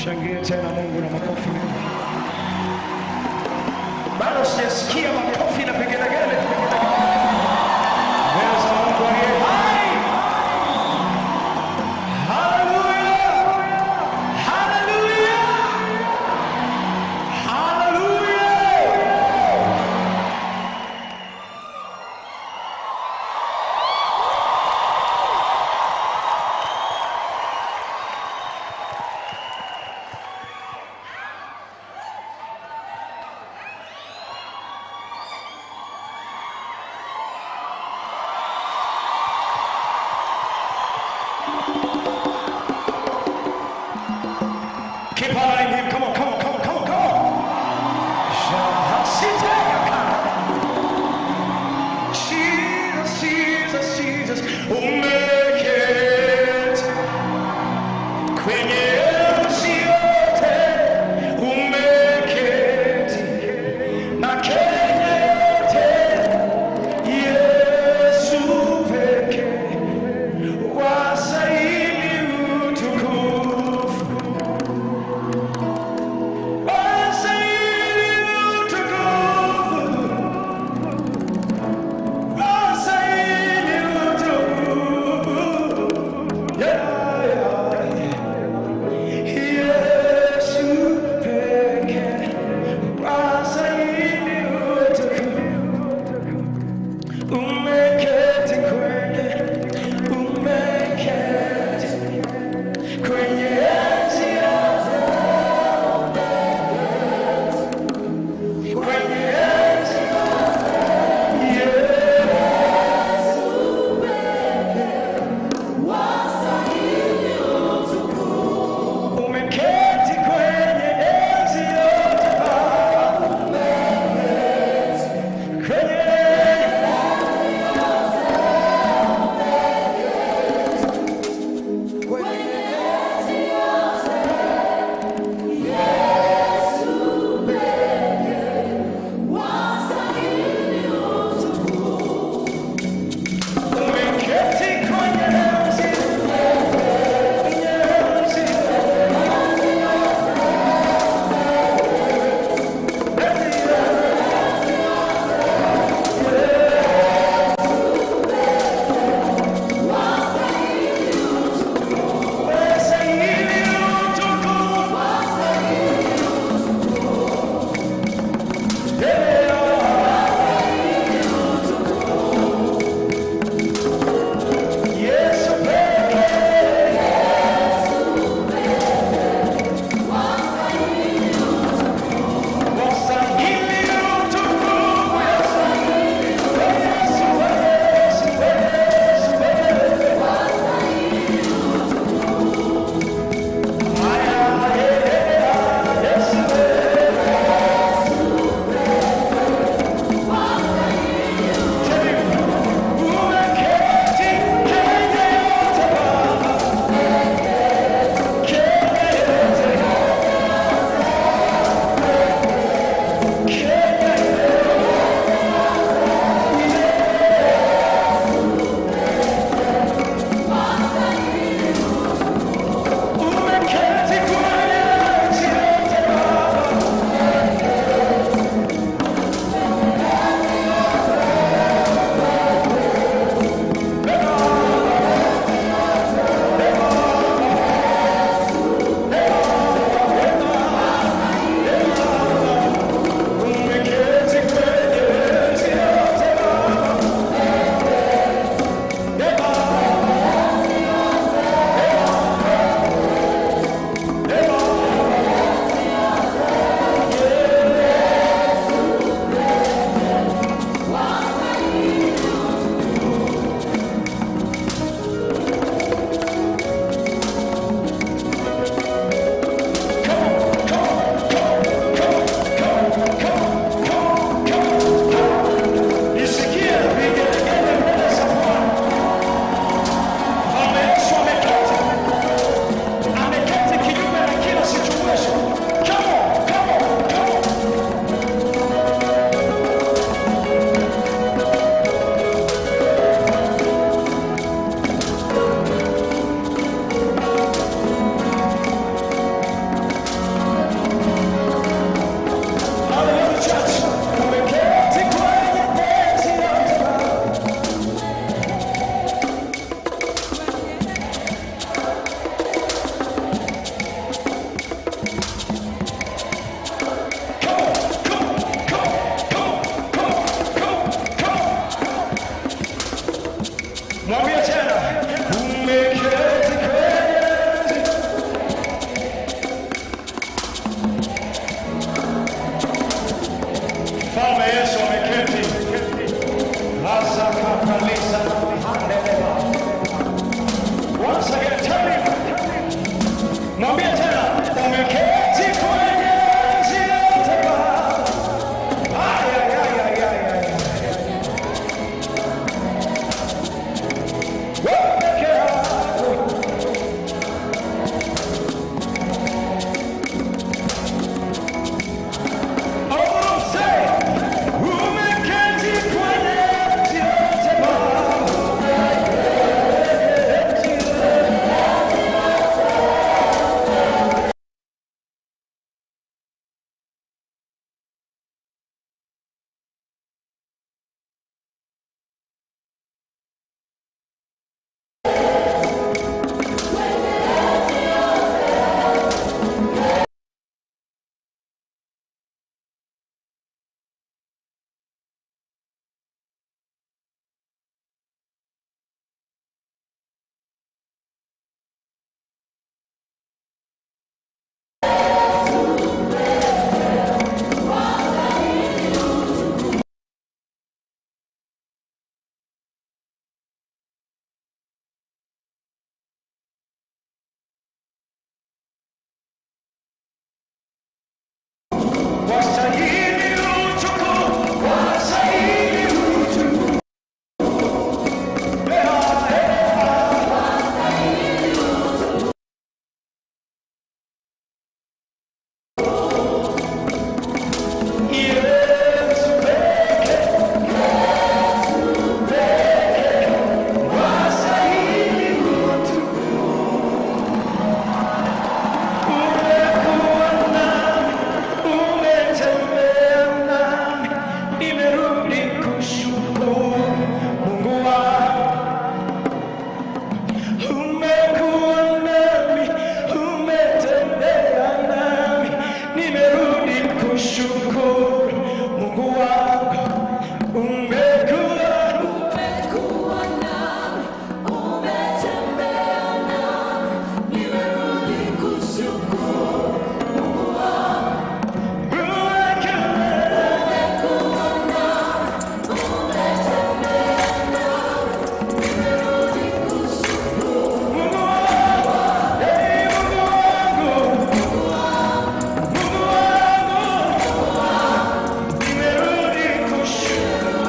Shangilia tena Mungu na makofi mengi. Bado sijasikia makofi na vigelegele. Mbele za Mungu aliye hai. Hallelujah. Hallelujah. Hallelujah. Keep honoring him. Come on, come on, come on, come on, come on. Jesus, Jesus, Jesus, umeketi kwenye enzi yote, umeketi na Kenya yote, Yesu pekee wastahili utukufu. kushukuru Mungu wangu, umekuwa nami, umetembea nami, nimerudi kushukuru Mungu wangu. Umekuwa nami, umetembea nami, nimerudi kushukuru Mungu wangu. Hey, Mungu wangu, Mungu wangu, nimerudi kushukuru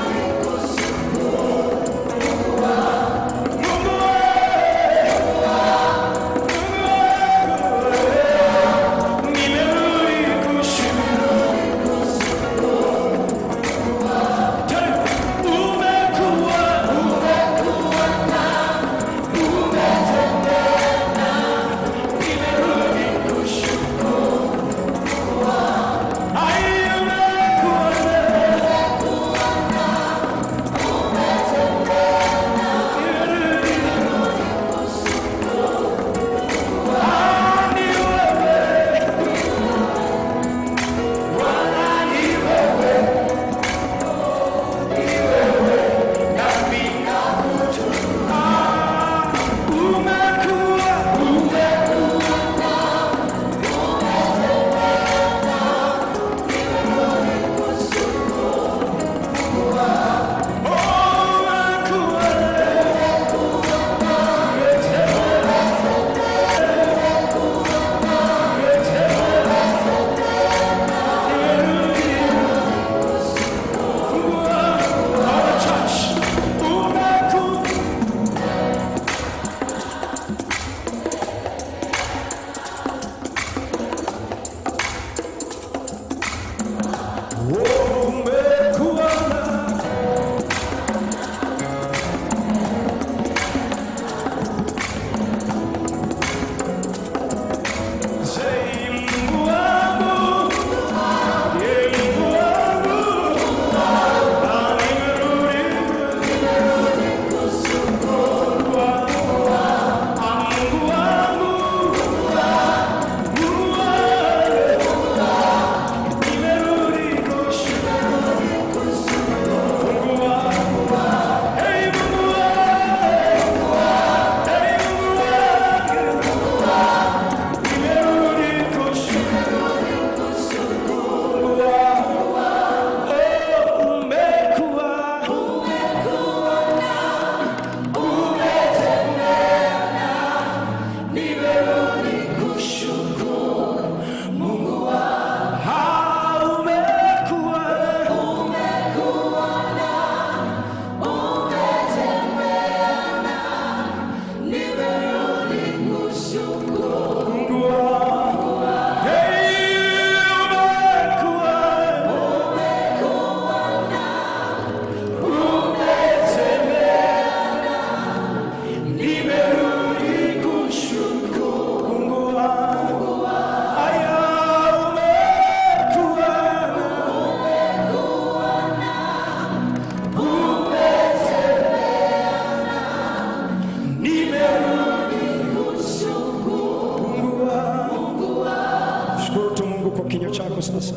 Sasa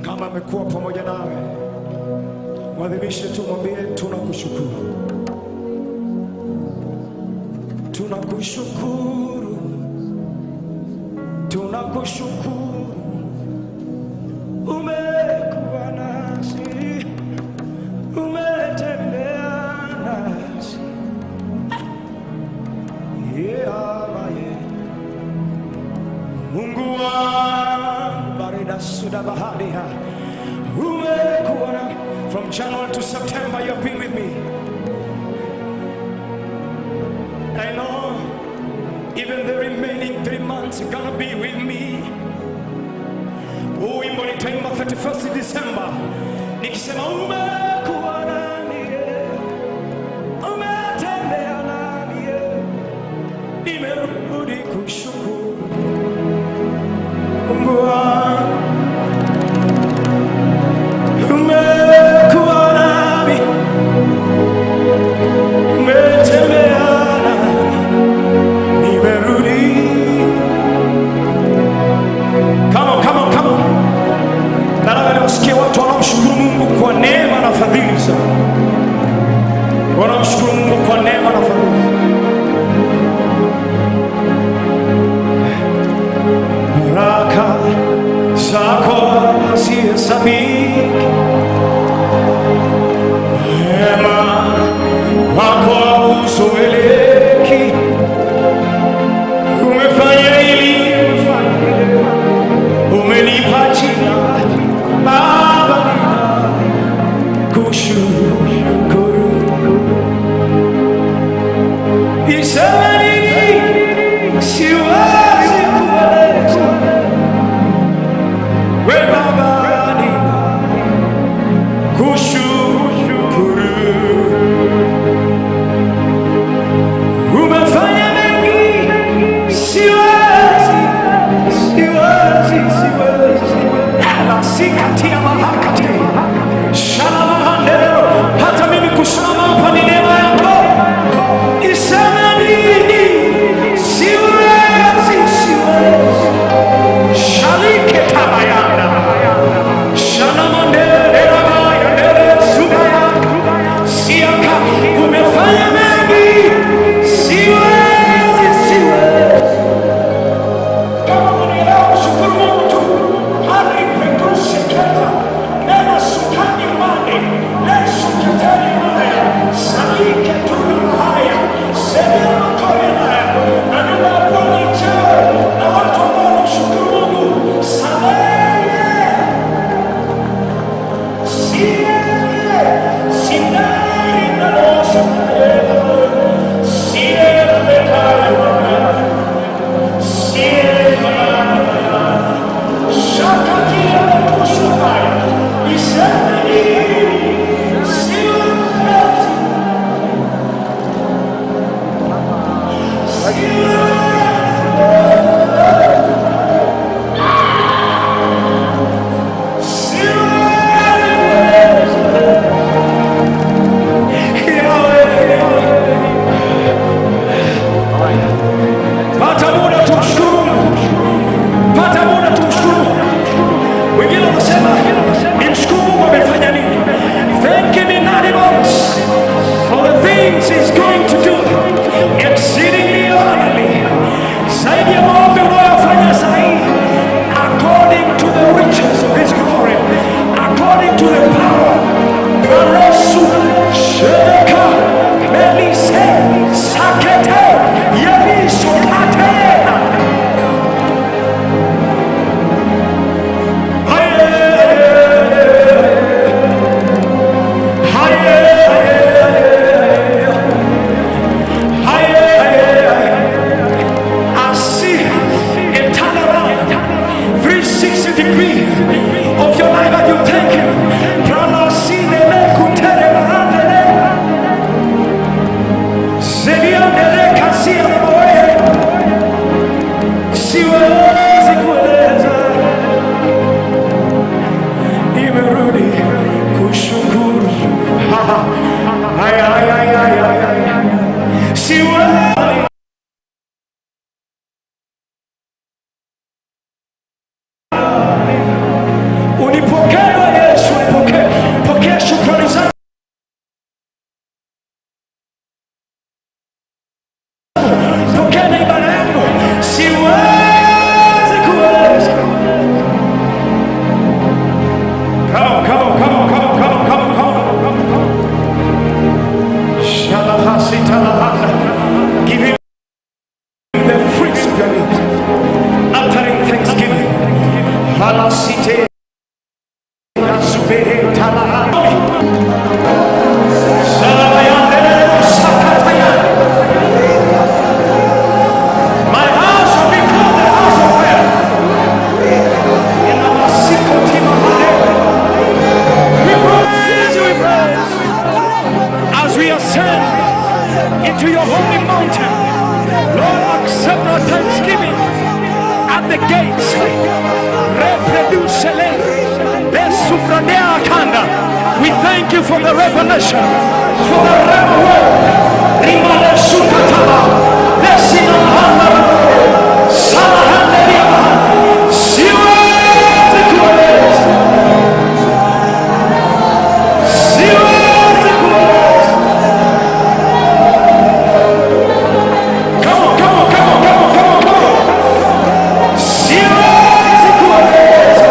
kama amekuwa pamoja nawe, mwadhimishe tu, mwambie tunakushukuru, tunakushukuru, tunakushukuru, umekuwa nasi, umetembea nasi, Mungu wangu barida suda bahadiha, umekuwa na. From January to September you've been with me. I know even the remaining 3 months you're gonna be with me. Wimbo nitaimba 31st December nikisema umekuwa nami, umetembea nami, nimerudi kushukuru Mungu wangu, umekuwa nami, umetembea nami, nimerudi. Come on, come on, come on. zako zihesabiki, wema wako hauzoeleki. Umefanya hili, umenipa jina Baba, ninakushukuru. Niseme nini? Siwezi kueleza. We Baba, ninakushukuru. Umefanya mengi, siwezi. Ela sikatia mahakati. Shalama handero. Hata mimi kusimama hapa ni neema yako. Iseme nini? Siwezi. Shalike tabayana. Shalama ndera baya ndere subaya. Siaka umefanya mengi. Siwezi. Kama unaelewa shukuru Mungu tu. Hali petrushe keta. Nena sukani mane. Neshu ketani maya. Salike tuli maya. Sebea makore maya. Na nuna poni chao. Na watu ambao shukuru Mungu. Samehe. Sinai na loso maya. Siena mekaya maya. Siena maya. Shakatia kushukaya. Iseme nini? Siwezi. Pata muda tumshukuru. Pata muda tumshukuru. Wengine wanasema nimshukuru Mungu amefanya nini? Thank him in advance for the things he's going to do exceedingly abundantly. Zaidi ya maombi unayofanya sahihi, according to the riches of his glory, according to the power. Parasu sheka melise sakete yeliso katena. I see a turnaround, 360 degree of your life that you've taken. Siwezi kueleza, nimerudi kushukuru. Siwezi. Unipokee Yesu, pokea shukrani zangu. Pokea na ibada yangu. Siwezi kueleza. Come on. Shalahasitalahana. Give him the fruits of your lips. Uttering thanksgiving. Halasite. Nasubere talahana. Salamayandere sakataya. My house will be called the house of prayer. In our secret team of we praise. As we ascend into your holy mountain, Lord, accept our thanksgiving at the gates. Reproducele, besufradea kanda. We thank you for the revelation, for the Rhema word. Rhema le sukataba, lesina hana, salahande diaba. Siwezi kueleza. Siwezi kueleza. Come on. Siwezi kueleza.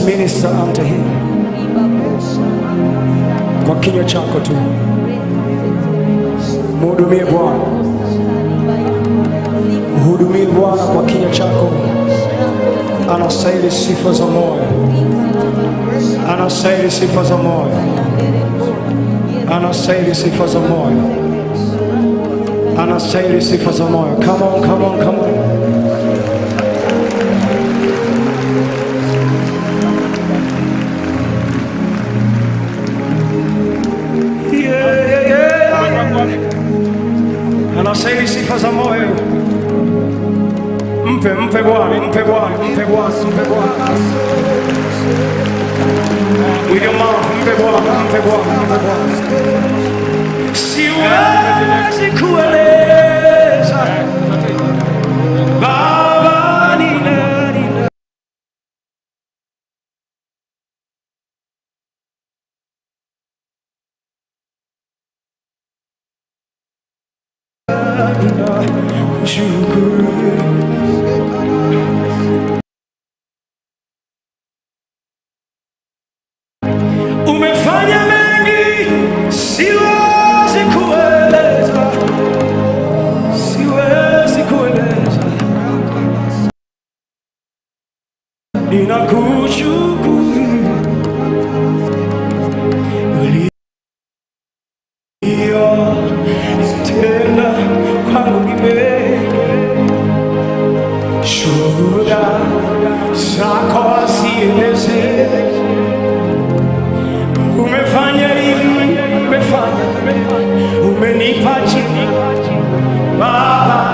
Just minister unto him. Kwa kinywa chako tu. Mhudumie Bwana. Mhudumie Bwana kwa kinywa chako. Anastahili sifa za moyo. Anastahili sifa za moyo. Anastahili sifa za moyo. Anastahili sifa za moyo. Come on, come on, come on. Anastahili sifa za moyo. Mpe Bwana, mpe Bwana, mpe Bwana, mpe Bwana. With your mouth, mpe Bwana, mpe Bwana, mpe Bwana. Siwezi kueleza Baba ni nani. Umefanya mengi, siwezi kueleza, siwezi kueleza. Ninakushukuru uliyotenda kwangu, shuhuda zako hazielezeki. Umefanya hivi, umefanya, umenipa jina Baba.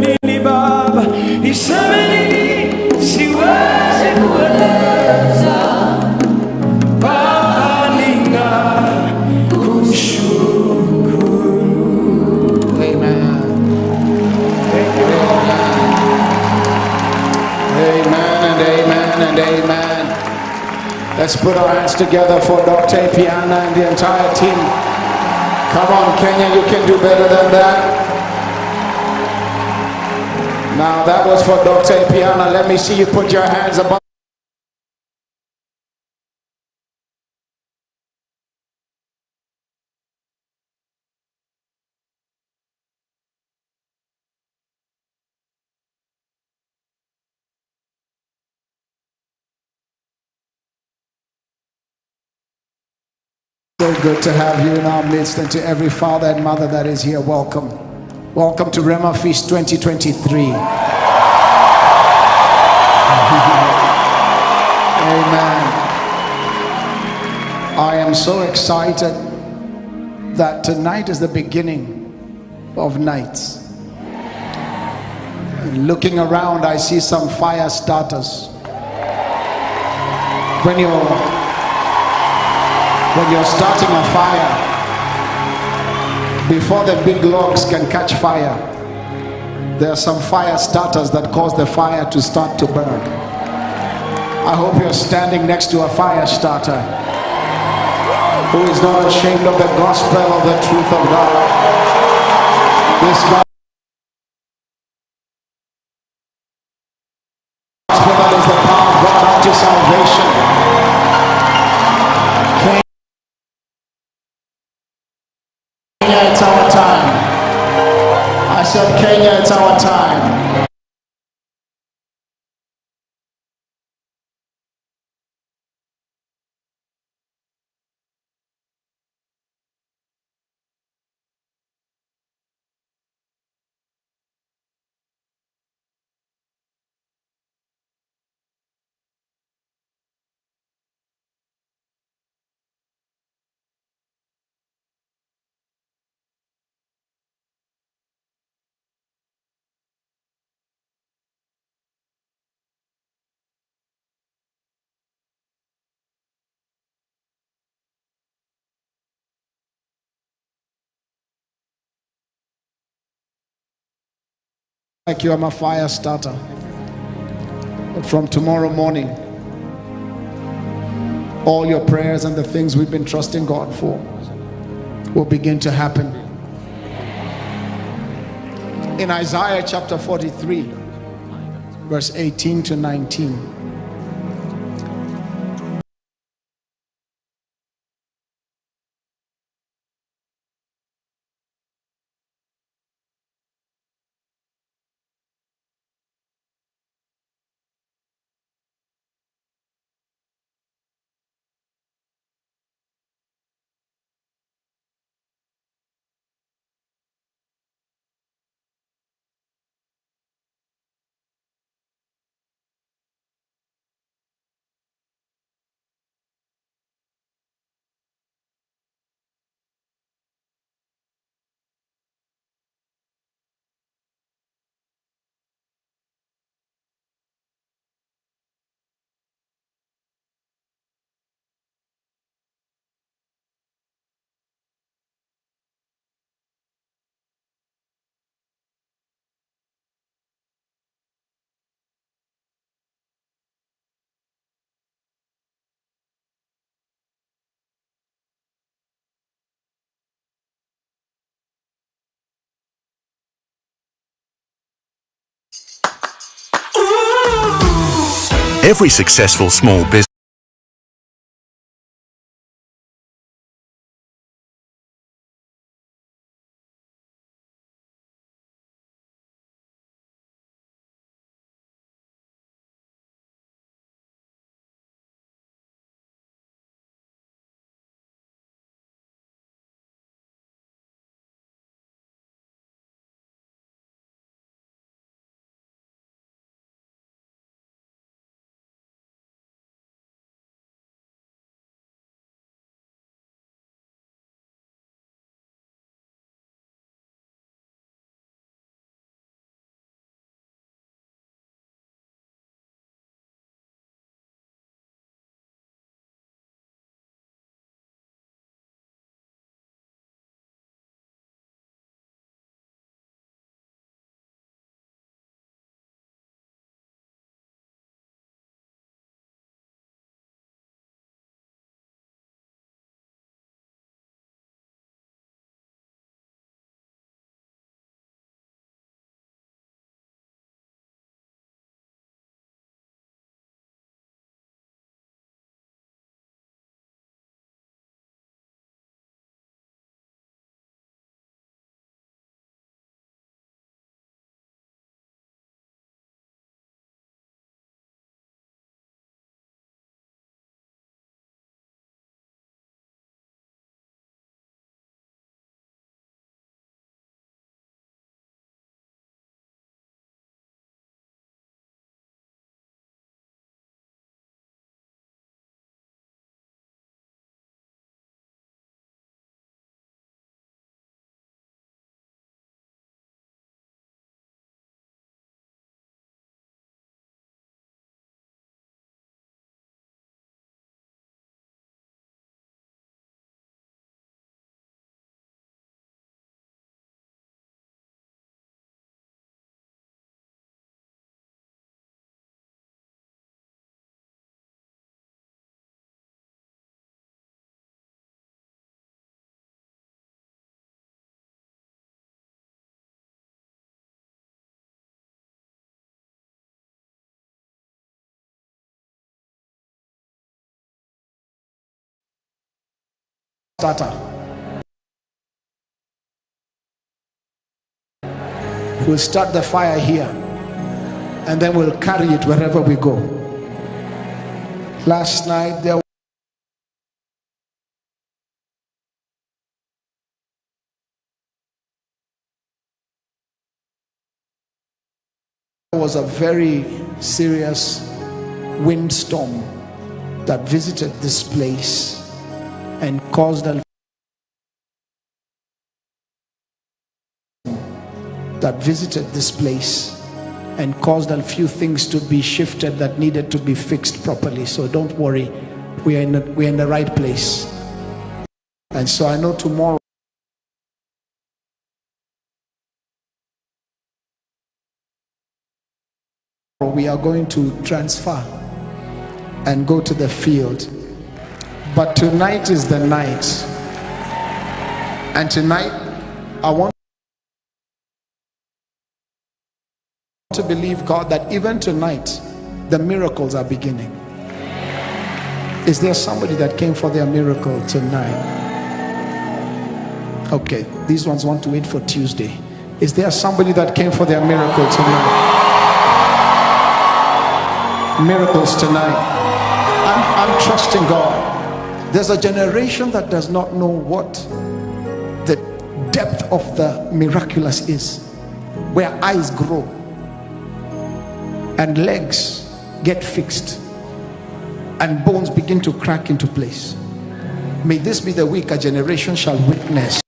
Nini Baba, niseme nini, siwezi kueleza. Baba ninakushukuru. Amen. Amen and amen and amen. Let's put our hands together for Dr. Piana and the entire team. Come on, Kenya, you can do better than that. Now that was for Dr. Piana. Let me see you put your hands above. So good to have you in our midst, and to every father and mother that is here, welcome. Welcome to Rhema Feast 2023. Amen. I am so excited that tonight is the beginning of nights. Looking around, I see some fire starters. When you're starting a fire, before the big logs can catch fire, there are some fire starters that cause the fire to start to burn. I hope you're standing next to a fire starter who is not ashamed of the gospel of the truth of God. This gospel that is the power of God unto salvation. Kenya, it's our time. I said, Kenya, it's our time. Like you are my fire starter. From tomorrow morning, all your prayers and the things we've been trusting God for will begin to happen. In Isaiah chapter 43, verse 18 to 19. Every successful small business starter. We'll start the fire here and then we'll carry it wherever we go. Last night there was a very serious windstorm that visited this place and caused a few things to be shifted that needed to be fixed properly. So don't worry, we're in the right place. And so I know tomorrow we are going to transfer and go to the field. But tonight is the night. And tonight, I want to believe God that even tonight, the miracles are beginning. Is there somebody that came for their miracle tonight? Okay, these ones want to wait for Tuesday. Is there somebody that came for their miracle tonight? Miracles tonight. I'm trusting God. There's a generation that does not know what the depth of the miraculous is, where eyes grow and legs get fixed and bones begin to crack into place. May this be the week a generation shall witness.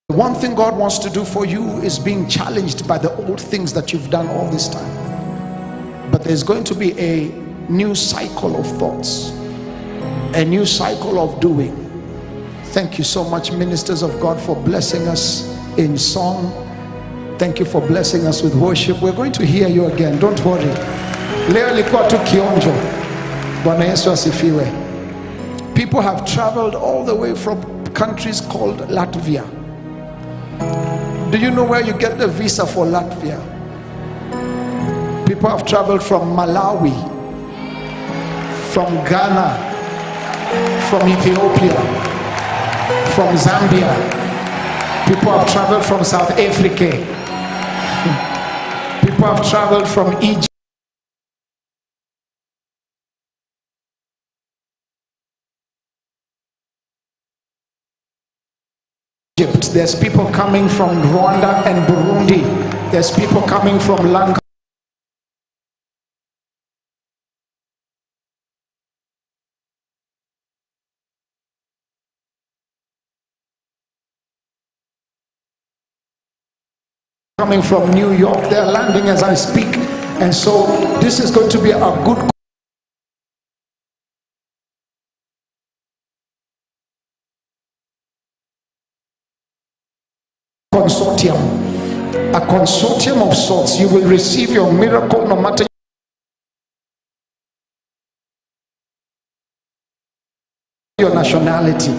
One thing God wants to do for you is being challenged by the old things that you've done all this time. But there's going to be a new cycle of thoughts, a new cycle of doing. Thank you so much, ministers of God, for blessing us in song. Thank you for blessing us with worship. We're going to hear you again, don't worry. Leo ilikuwa tu kionjo. Bwana Yesu asifiwe. People have traveled all the way from countries called Latvia. Do you know where you get the visa for Latvia? People have traveled from Malawi, from Ghana, from Ethiopia, from Zambia. People have traveled from South Africa. People have traveled from Egypt. There's people coming from Rwanda and Burundi. There's people coming from Lanka. Coming from New York. They're landing as I speak. And so this is going to be a good consortium, a consortium of sorts. You will receive your miracle no matter your nationality.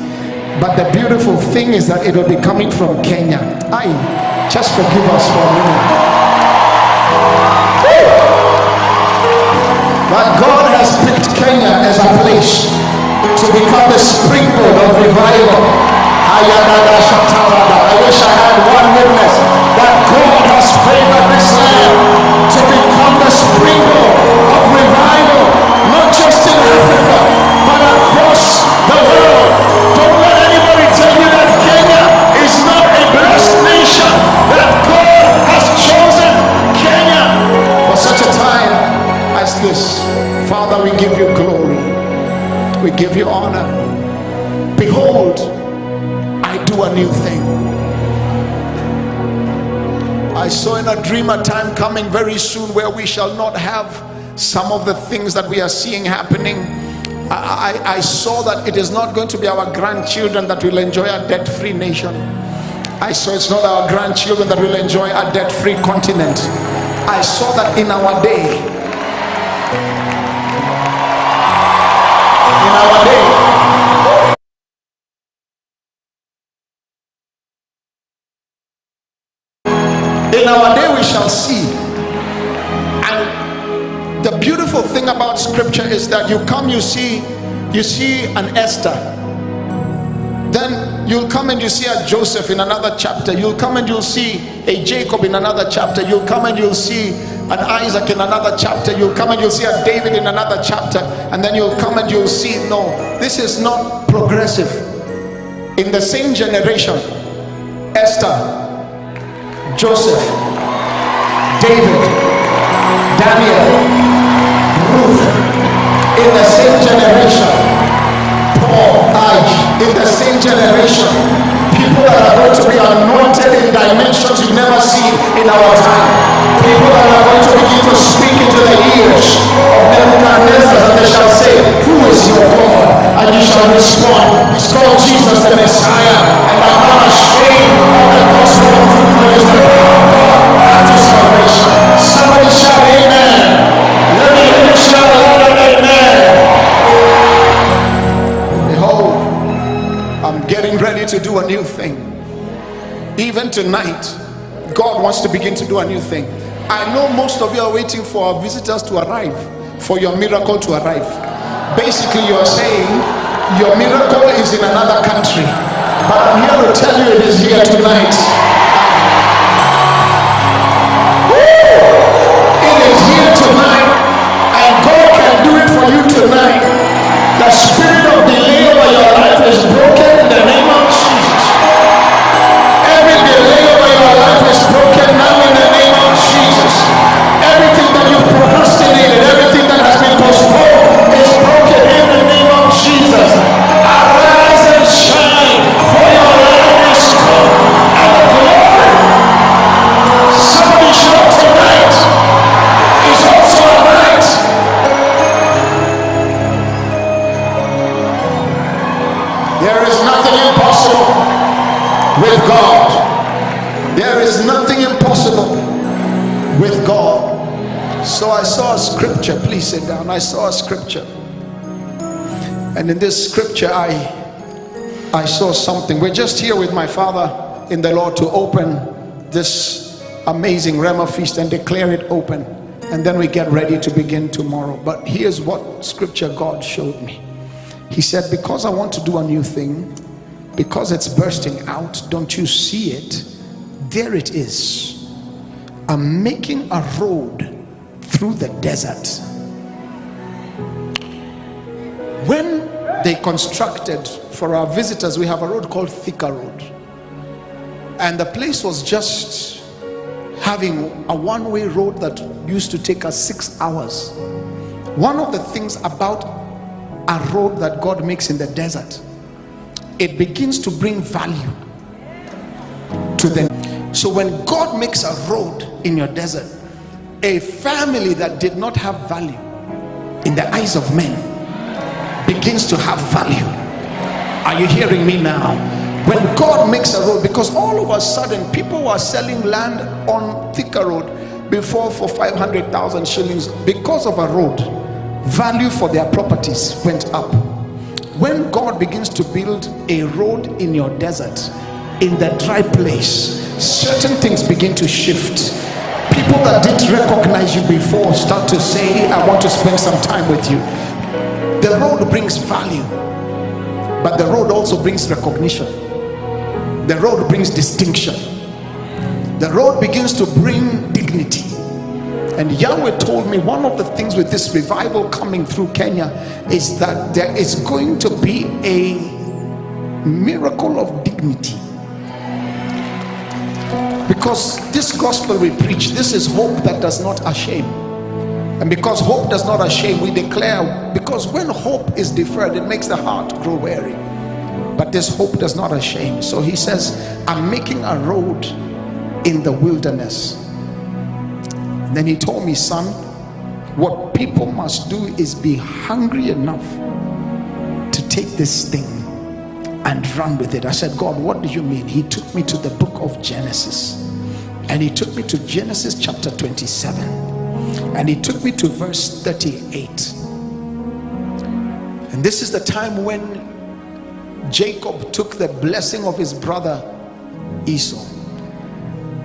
But the beautiful thing is that it will be coming from Kenya. Just forgive us for a minute. But God has picked Kenya as a place to become the springboard of revival. I wish I had one witness that God has favored this land to become the springboard of revival, not just in Africa, but across the world. Don't let anybody tell you that Kenya is not a blessed nation, that God has chosen Kenya for such a time as this. Father, we give you glory. We give you honor. Behold, I do a new thing. I saw in a dream a time coming very soon where we shall not have some of the things that we are seeing happening. I saw that it is not going to be our grandchildren that will enjoy a debt-free nation. I saw it's not our grandchildren that will enjoy a debt-free continent. I saw that in our day. In our day. In our day we shall see. And the beautiful thing about scripture is that you come, you see an Esther, then you'll come and you see a Joseph in another chapter, you'll come and you'll see a Jacob in another chapter, you'll come and you'll see an Isaac in another chapter, you'll come and you'll see a David in another chapter, and then you'll come and you'll see, no, this is not progressive. In the same generation, Esther, Joseph, David, Daniel, Ruth, in the same generation, Paul, in the same generation, people that are going to be anointed in dimensions you've never seen in our time, people that are going to begin to speak into the ears of Nebuchadnezzar, and they shall say, who is your God? And you shall respond, it's called Jesus the Messiah, and I'm not ashamed of the gospel of truth, for it is the power of God unto salvation. Somebody shout amen. Let me hear you shout a loud amen. Behold, I'm getting ready to do a new thing. Even tonight, God wants to begin to do a new thing. I know most of you are waiting for our visitors to arrive, for your miracle to arrive. Basically, you are saying your miracle is in another country, but I'm here to tell you it is here tonight. It is here tonight, and God can do it for you tonight. The spirit of delay over your life is broken in the name of Jesus. Every delay over your life is broken now in the name of Jesus. Everything that you've procrastinated, everything that has been postponed is broken in the name of Jesus. Arise and shine, for your light is come, and the glory. Somebody shout tonight is also a night. There is nothing impossible with God. There is nothing impossible with God. So I saw a scripture. Please sit down. I saw a scripture, and in this scripture I saw something. We're just here with my father in the Lord to open this amazing Rhema feast and declare it open, and then we get ready to begin tomorrow. But here's what scripture God showed me. He said, because I want to do a new thing, because it's bursting out, don't you see it? There it is. I'm making a road through the desert. When they constructed, for our visitors, we have a road called Thika Road, and the place was just having a one-way road that used to take us 6 hours. One of the things about a road that God makes in the desert, it begins to bring value to them. So when God makes a road in your desert, a family that did not have value in the eyes of men begins to have value. Are you hearing me now? When God makes a road, because all of a sudden people were selling land on Thika Road before for 500,000 shillings because of a road. Value for their properties went up. When God begins to build a road in your desert, in the dry place, certain things begin to shift. People that didn't recognize you before start to say, I want to spend some time with you. The road brings value, but the road also brings recognition. The road brings distinction. The road begins to bring dignity. And Yahweh told me one of the things with this revival coming through Kenya is that there is going to be a miracle of dignity. Because this gospel we preach, this is hope that does not shame. And because hope does not shame, we declare, because when hope is deferred, it makes the heart grow weary. But this hope does not shame. So he says, I'm making a road in the wilderness. Then he told me, son, what people must do is be hungry enough to take this thing and run with it. I said, God, what do you mean? He took me to the book of Genesis, and he took me to Genesis chapter 27, and he took me to verse 38. And this is the time when Jacob took the blessing of his brother Esau,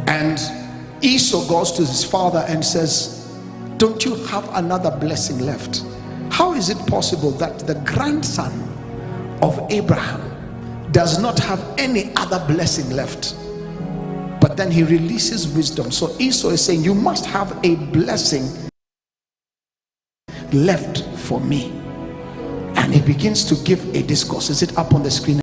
and Esau goes to his father and says, don't you have another blessing left? How is it possible that the grandson of Abraham does not have any other blessing left? But then he releases wisdom. So Esau is saying, you must have a blessing left for me. And he begins to give a discourse. Is it up on the screen?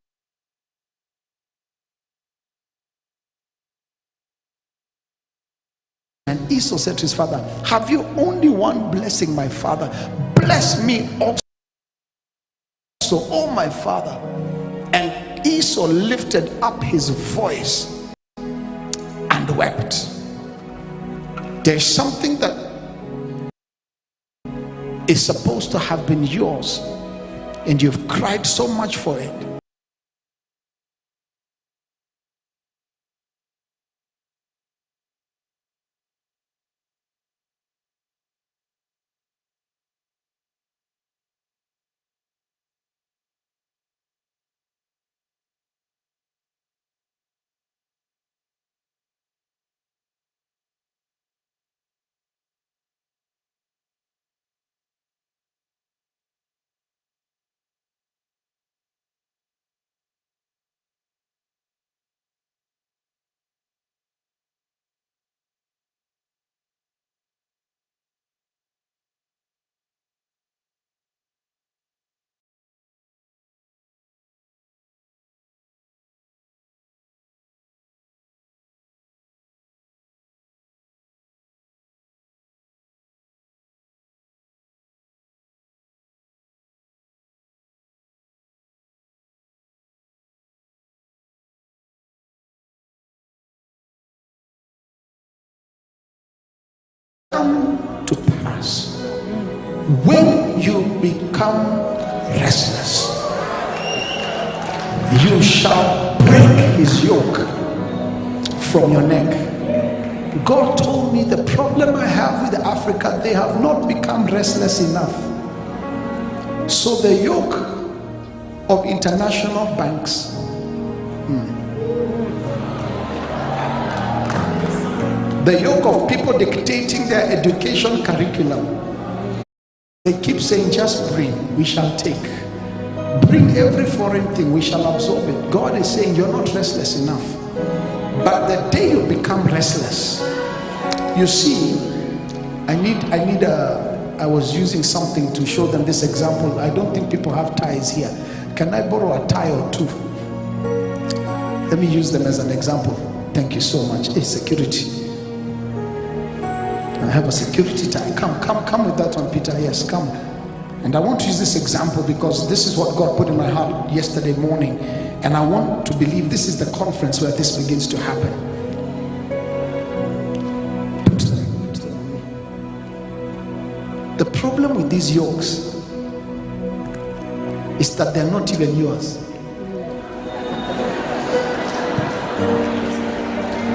And Esau said to his father, have you only one blessing, my father? Bless me also, oh my father. And Esau lifted up his voice and wept. There's something that is supposed to have been yours, and you've cried so much for it. Come to pass when you become restless, you shall break his yoke from your neck. God told me the problem I have with Africa, they have not become restless enough. So the yoke of international banks, the yoke of people dictating their education curriculum, they keep saying, just bring, we shall take. Bring every foreign thing, we shall absorb it. God is saying, you're not restless enough. But the day you become restless, you see, I was using something to show them this example. I don't think people have ties here. Can I borrow a tie or two? Let me use them as an example. Thank you so much. Hey, security. I have a security tie. Come with that one, Peter. Yes, come. And I want to use this example because this is what God put in my heart yesterday morning. And I want to believe this is the conference where this begins to happen. The problem with these yokes is that they're not even yours.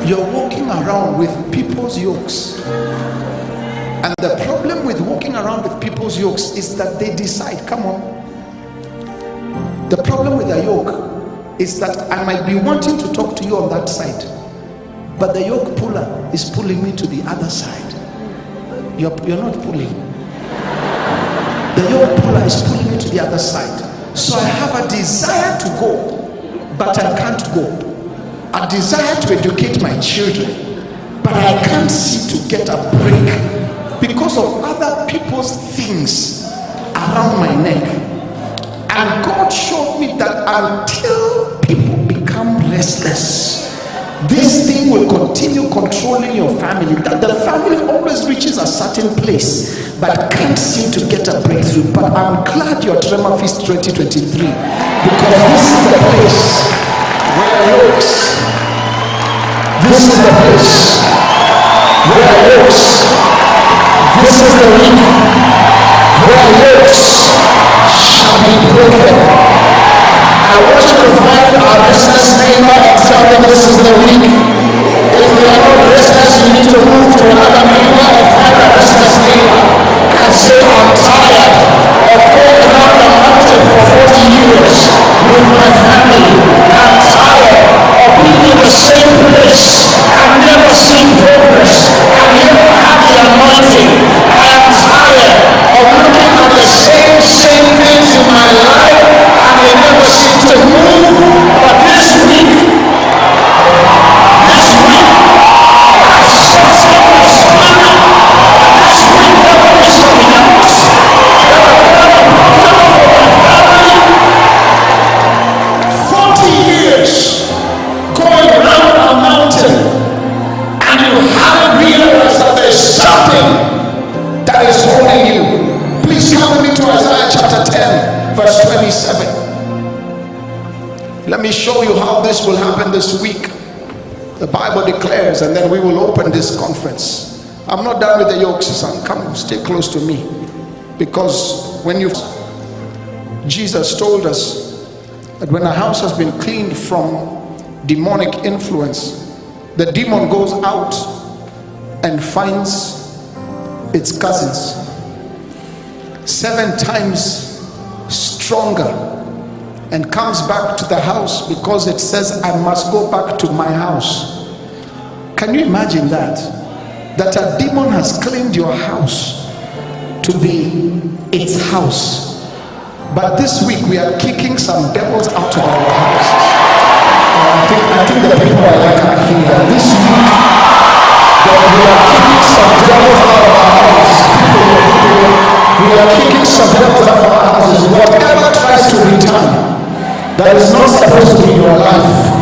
You're walking around with people's yokes. And the problem with walking around with people's yokes is that they decide, come on. The problem with a yoke is that I might be wanting to talk to you on that side, but the yoke puller is pulling me to the other side. You're not pulling. The yoke puller is pulling me to the other side. So I have a desire to go, but I can't go. A desire to educate my children, but I can't seem to get a break because of other people's things around my neck. And God showed me that until people become restless, this thing will continue controlling your family, that the family always reaches a certain place but can't seem to get a breakthrough. But I'm glad you're at Rhema Feast 2023, because this is the place where yokes, this is the place where yokes, this is the week where yokes shall be broken. I want you to find our restless neighbor and tell them this is the week. If they are not restless, you need to move to another neighbor and find a restless neighbor and say, I'm tired of going around the mountain for 40 years with my family. I'm tired of being in the same place and never seeing progress. 27. Let me show you how this will happen this week. The Bible declares, and then we will open this conference. I'm not done with the yokes, son. Come, stay close to me. Because when Jesus told us that when a house has been cleaned from demonic influence, the demon goes out and finds its cousins 7 times stronger and comes back to the house, because it says, I must go back to my house. Can you imagine that? That a demon has claimed your house to be its house. But this week we are kicking some devils out of our houses. I think the people are like are here. This week that we are kicking some devils out of our houses. We are kicking some devils out of our houses. Whatever tries to return that is not supposed to be in your life,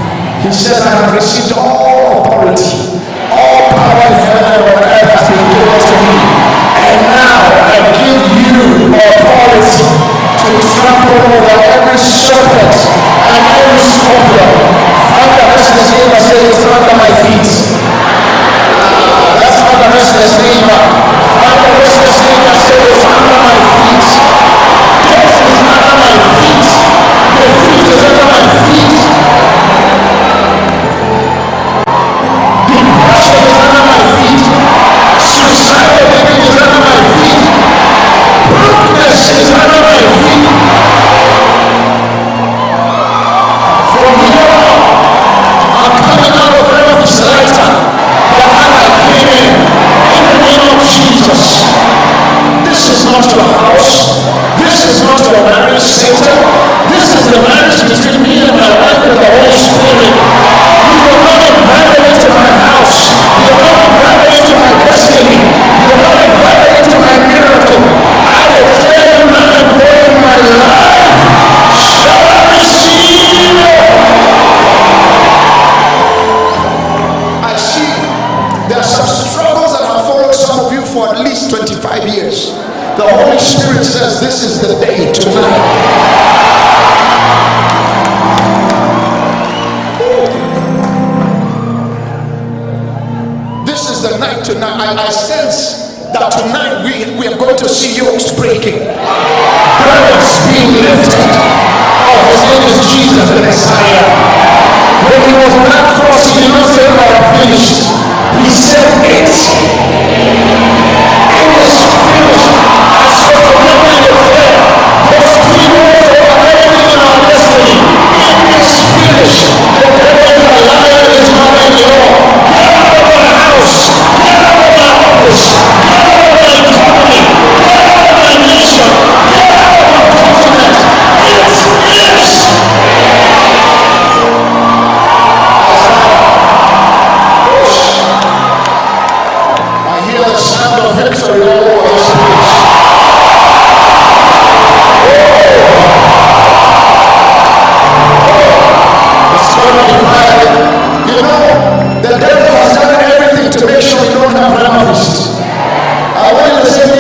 he says, I have received all authority. All power in heaven and on earth has been given to me. And now I give you authority to trample over every serpent and every scorpion. Find the rest of his name and say, it's under my feet. That's how the rest of his name. Find the rest of his name and say, it's under my feet. Death is under my feet. Defeat is under my feet. Depression is under my feet. Suicidal thinking is under my feet. Brokenness is under my feet. From here on, I'm coming out of Rhema later. The hand I came in the name of Jesus. This is not your house. This is not your marriage center. This is the marriage between me and my wife and the Holy Spirit. You are not invited into my house. You are not invited into my destiny. You are not invited into my miracle. I declare you not invited in my life. Shall I receive it? I see there are some struggles that have followed some of you for at least 25 years. The Holy Spirit says this is the day tonight. The night tonight, I sense that tonight we are going to see yokes breaking, burdens being lifted. Oh, his name is Jesus the Messiah. When he was on that cross, he did not say, I have finished. He said, it is finished. I saw the moment of prayer. Those 3 words over everything in our destiny. It is finished. The devil is a liar, is not anymore. Get out of my office, get out of my economy, get out of my nation, get out of my continent. It's finished. I hear the sound of victory all over this place. It's going to be fire. You know, the devil has done everything to make sure we don't have Rhema feast. I want you to say, oh, the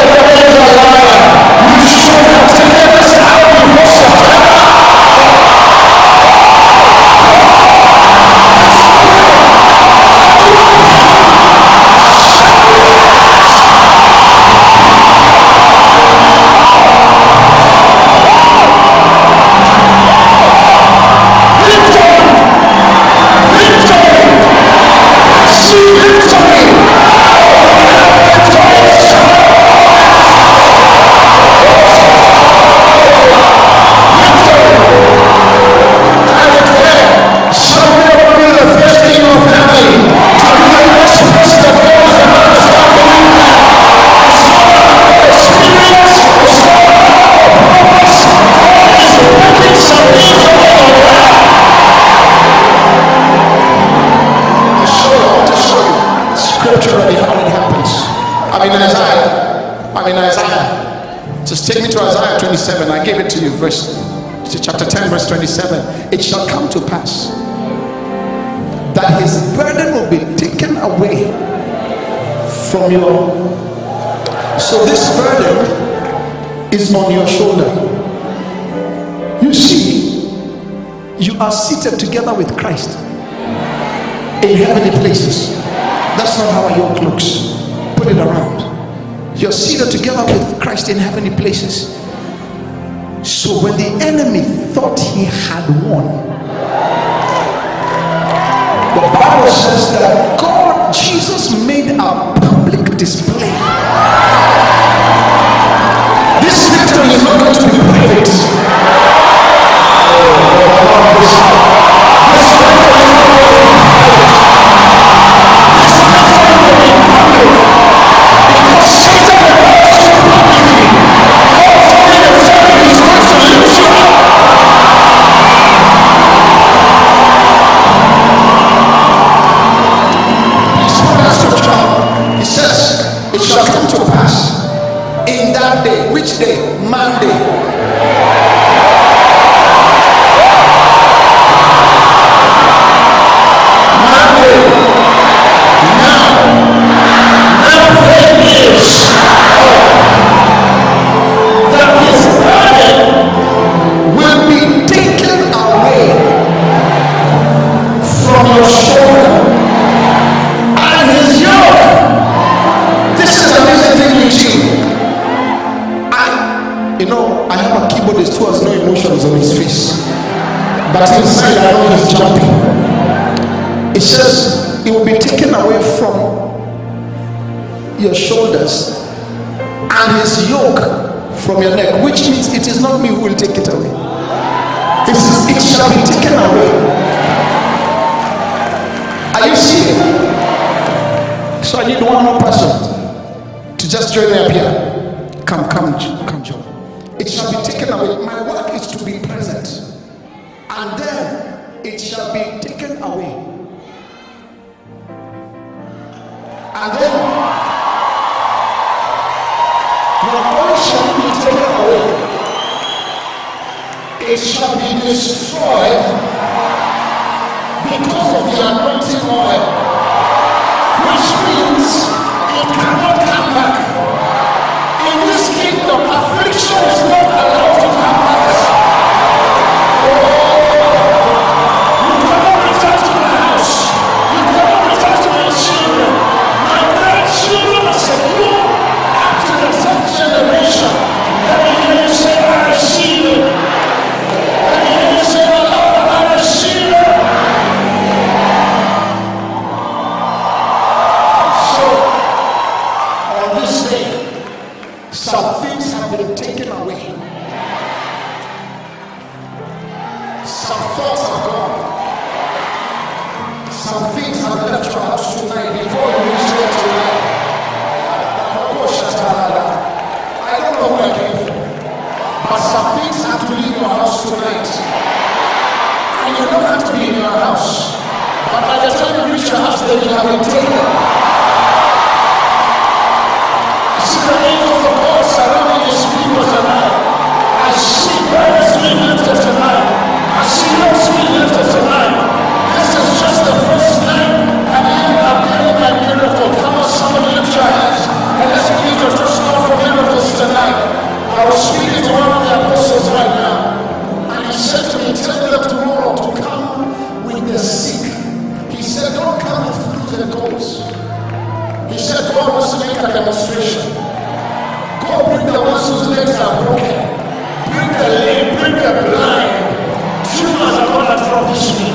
devil is a liar. You should have taken this out before September. Just take me to Isaiah 27. I gave it to you, chapter 10, verse 27. It shall come to pass that his burden will be taken away from your. So this burden is on your shoulder. You see, you are seated together with Christ in heavenly places. That's not how a yoke looks. Put it around. You're seated together with Christ in heavenly places. So when the enemy thought he had won, the Bible says that God, Jesus, made a public display. This victory is not going to be private. This victory is not going to be private. This victory will be public. Because Satan will not keep publicly. God forbid the enemy is going to lift you up. Please put that scripture. It says, it shall come to pass in that day. Which day? Monday. Now faith is that his burden will be taken away from your shoulder and his yoke. This is an amazing thing, Eugene. I have a keyboardist who has no emotions on his face, but inside I know he's jumping. It says it will be taken away from your shoulders and his yoke from your neck, which means it is not me who will take it away. It shall be taken away. Are you seeing? So I need one more person to just join me up here. Come, John. It shall be taken away. My work is to be present, and then it shall be taken away. And then your oil shall be taken away. It shall be destroyed because of the anointing oil, which means it cannot come back. In this kingdom, affliction is not allowed to come back. You cannot return to my house. You cannot return to my children. My grandchildren are secure up to the 10th generation. Let me hear you say, I receive it. Let me hear you say, Lord, I receive it. So, on this day, some things have been taken away. Some thoughts are gone. Some things have left your house tonight before you reach here tonight. I don't know where I came from, but some things have to leave your house tonight. And you don't have to be in your house, but by the time you reach your house, then you have been taken. See the angels of God surrounding his people tonight. I see burdens being lifted tonight. I see those being lifted tonight. This is just the first night, and you are getting that miracle. Come on, somebody lift your hands, and let's begin to trust God for miracles tonight. I was speaking to one of the apostles right now, and he said to me, tell them tomorrow to come with the sick. He said, don't come with flus and colds. He said, God wants to make a demonstration. Go bring the ones whose legs are broken. Bring the lame, bring the blind. Tumors are going to drop this week.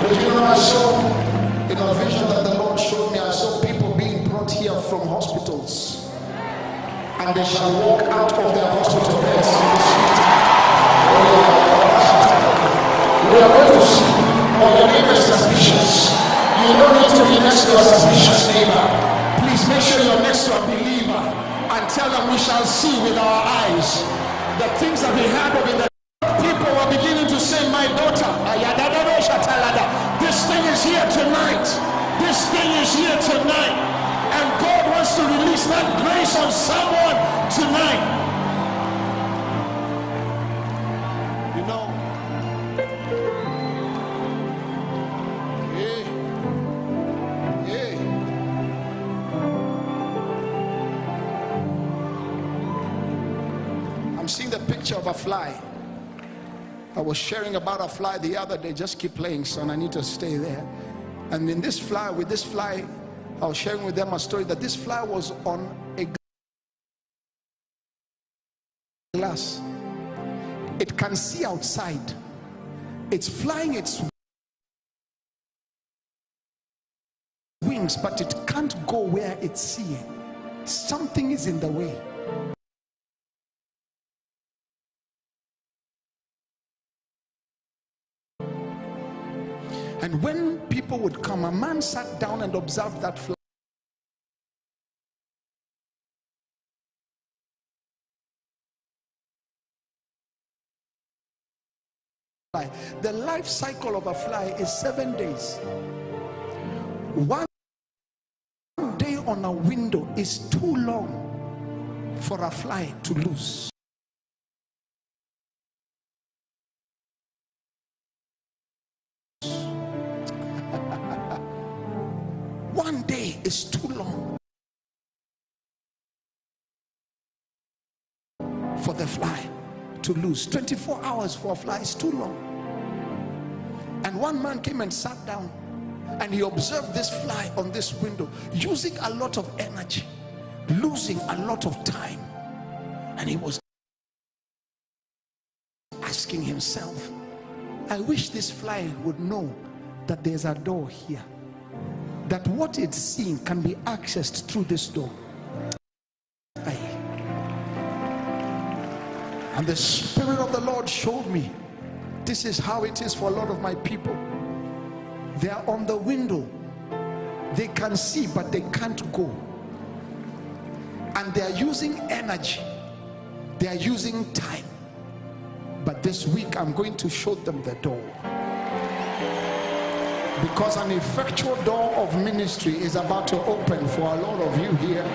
But you know, I saw in a vision that the Lord showed me, I saw people being brought here from hospitals, and they shall walk out of their hospital beds in the street. We are going to see. Or your neighbor is suspicious. You don't need to be next to a suspicious neighbor. Please make sure you're next to a believer and tell them we shall see with our eyes the things that we have of in the people are beginning to say, my daughter, this thing is here tonight. This thing is here tonight. And God wants to release that grace on someone tonight. You know, picture of a fly. I was sharing about a fly the other day. Just keep playing, son. I need to stay there. And in this fly, with this fly, I was sharing with them a story that this fly was on a glass. It can see outside. It's flying its wings, but it can't go where it's seeing. Something is in the way. And when people would come, a man sat down and observed that fly. The life cycle of a fly is 7 days. One day on a window is too long for a fly to lose. One day is too long for the fly to lose. 24 hours for a fly is too long. And one man came and sat down and he observed this fly on this window, using a lot of energy, losing a lot of time. And he was asking himself, I wish this fly would know that there's a door here, that what it's seeing can be accessed through this door. And the Spirit of the Lord showed me, this is how it is for a lot of my people. They are on the window, they can see but they can't go, and they are using energy, they are using time. But this week I'm going to show them the door, because an effectual door of ministry is about to open for a lot of you here.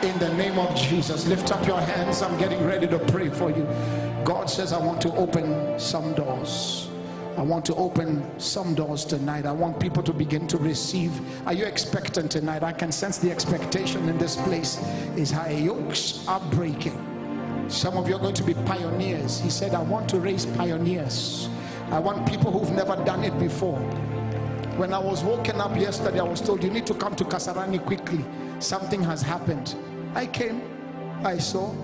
In the name of Jesus, lift up your hands. I'm getting ready to pray for you. God says, I want to open some doors. I want to open some doors tonight. I want people to begin to receive. Are you expectant tonight? I can sense the expectation in this place is high. Yokes are breaking. Some of you are going to be pioneers. He said, I want to raise pioneers. I want people who've never done it before. When I was woken up yesterday, I was told, you need to come to Kasarani quickly. Something has happened. I came, I saw,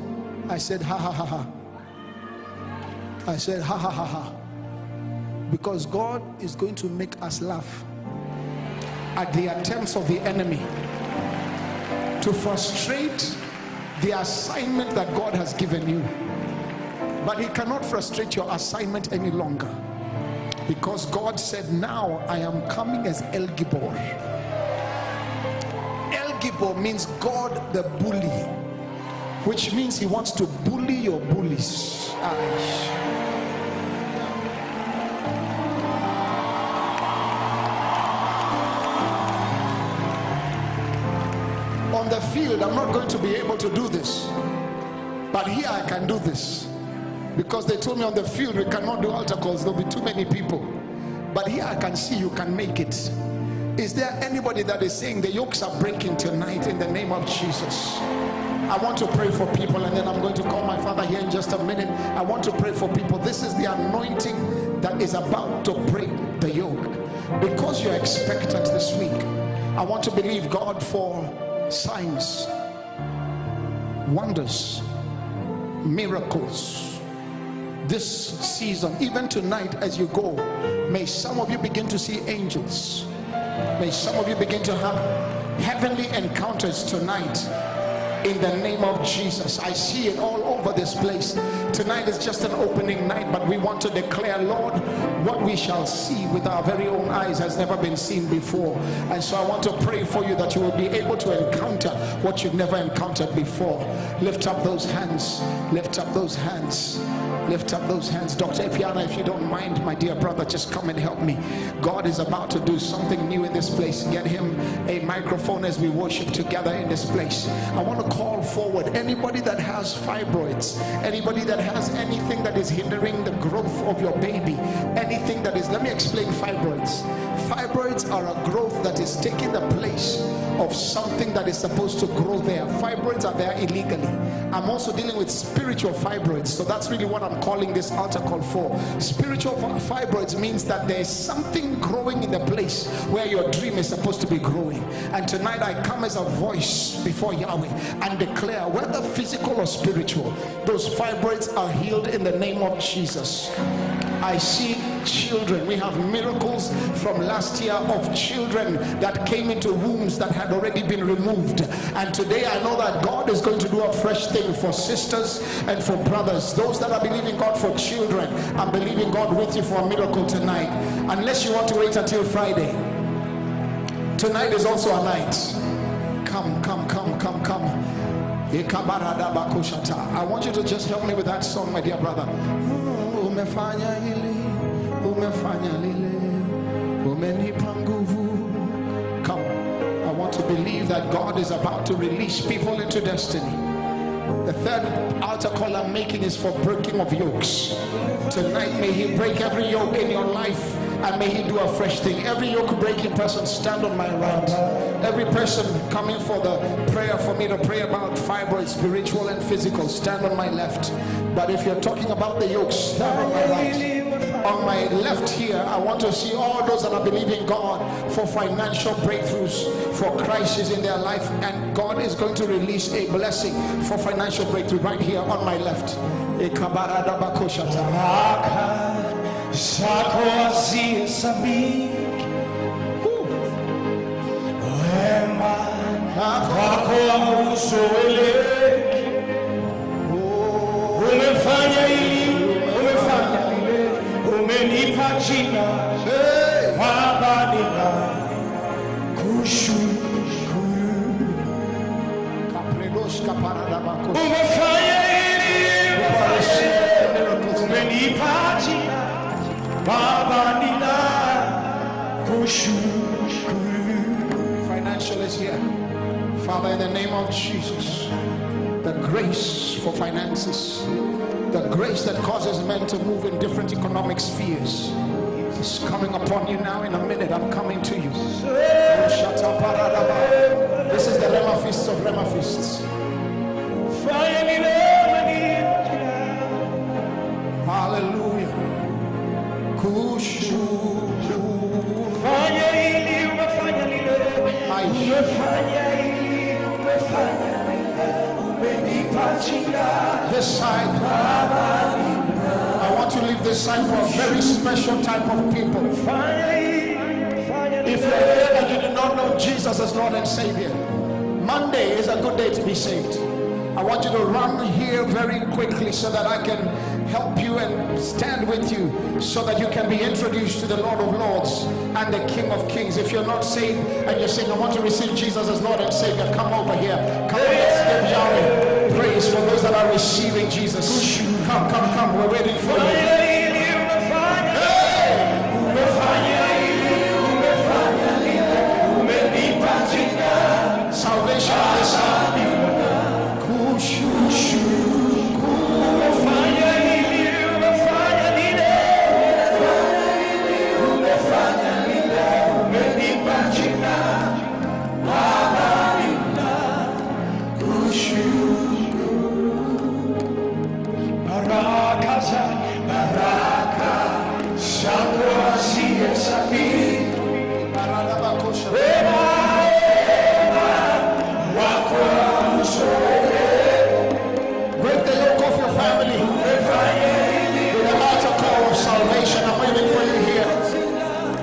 I said, ha ha ha ha. I said, ha ha ha ha. Because God is going to make us laugh at the attempts of the enemy to frustrate the assignment that God has given you. But he cannot frustrate your assignment any longer, because God said, now I am coming as El Gibor. El Gibor means God the bully, which means he wants to bully your bullies. On the field, I'm not going to be able to do this, but here I can do this, because they told me on the field we cannot do altar calls, there'll be too many people. But here I can see you can make it. Is there anybody that is saying the yokes are breaking tonight in the name of Jesus? I want to pray for people, and then I'm going to call my father here in just a minute. I want to pray for people. This is the anointing that is about to break the yoke. Because you're expectant this week, I want to believe God for signs, wonders, miracles this season. Even tonight as you go, may some of you begin to see angels. May some of you begin to have heavenly encounters tonight in the name of Jesus. I see it all over this place. Tonight is just an opening night, but we want to declare, Lord, what we shall see with our very own eyes has never been seen before. And so I want to pray for you that you will be able to encounter what you've never encountered before. Lift up those hands, lift up those hands, lift up those hands. Dr. Epiana, if you don't mind, my dear brother, just come and help me. God is about to do something new in this place. Get him a microphone as we worship together in this place. I want to call forward anybody that has fibroids, anybody that has anything that is hindering the growth of your baby, anything that is, let me explain fibroids. Fibroids are a growth that is taking the place of something that is supposed to grow there. Fibroids are there illegally, I'm also dealing with spiritual fibroids. So that's really what I'm calling this altar call for. Spiritual fibroids means that there's something growing in the place where your dream is supposed to be growing. And tonight I come as a voice before Yahweh and declare, whether physical or spiritual, those fibroids are healed in the name of Jesus. I see children. We have miracles from last year of children that came into wombs that had already been removed. And today I know that God is going to do a fresh thing for sisters and for brothers. Those that are believing God for children, I'm believing God with you for a miracle tonight. Unless you want to wait until Friday. Tonight is also a night. Come. I want you to just help me with that song, my dear brother. Umefanya hili, umefanya lile, umenipa nguvu. Come, I want to believe that God is about to release people into destiny. The third altar call I'm making is for breaking of yokes. Tonight may He break every yoke in your life, and may He do a fresh thing. Every yoke breaking person, stand on my right. Every person coming for the prayer for me to pray about fibroids, spiritual and physical, stand on my left. But if you're talking about the yokes, stand on my right. On my left here, I want to see all those that are believing God for financial breakthroughs, for crisis in their life, and God is going to release a blessing for financial breakthrough right here on my left. Umefanya hili, umefanya lile, umenipa jina, Baba ninakushukuru. Umefanya hili, umenipa jina, Baba ninakushukuru. Financial is here. Father, in the name of Jesus, the grace for finances, the grace that causes men to move in different economic spheres is coming upon you now. In a minute, I'm coming to you. This is the Rhema Feast of Rhema Feasts. Hallelujah. This side, I want to leave this side for a very special type of people. If you're here and you do not know Jesus as Lord and Savior, Monday is a good day to be saved. I want you to run here very quickly so that I can help you and stand with you so that you can be introduced to the Lord of Lords and the King of Kings. If you're not saved and you're saying, I want to receive Jesus as Lord and Savior, come over here. Come on, let's give Yahweh praise for those that are receiving Jesus. Come, we're waiting for you. Salvation is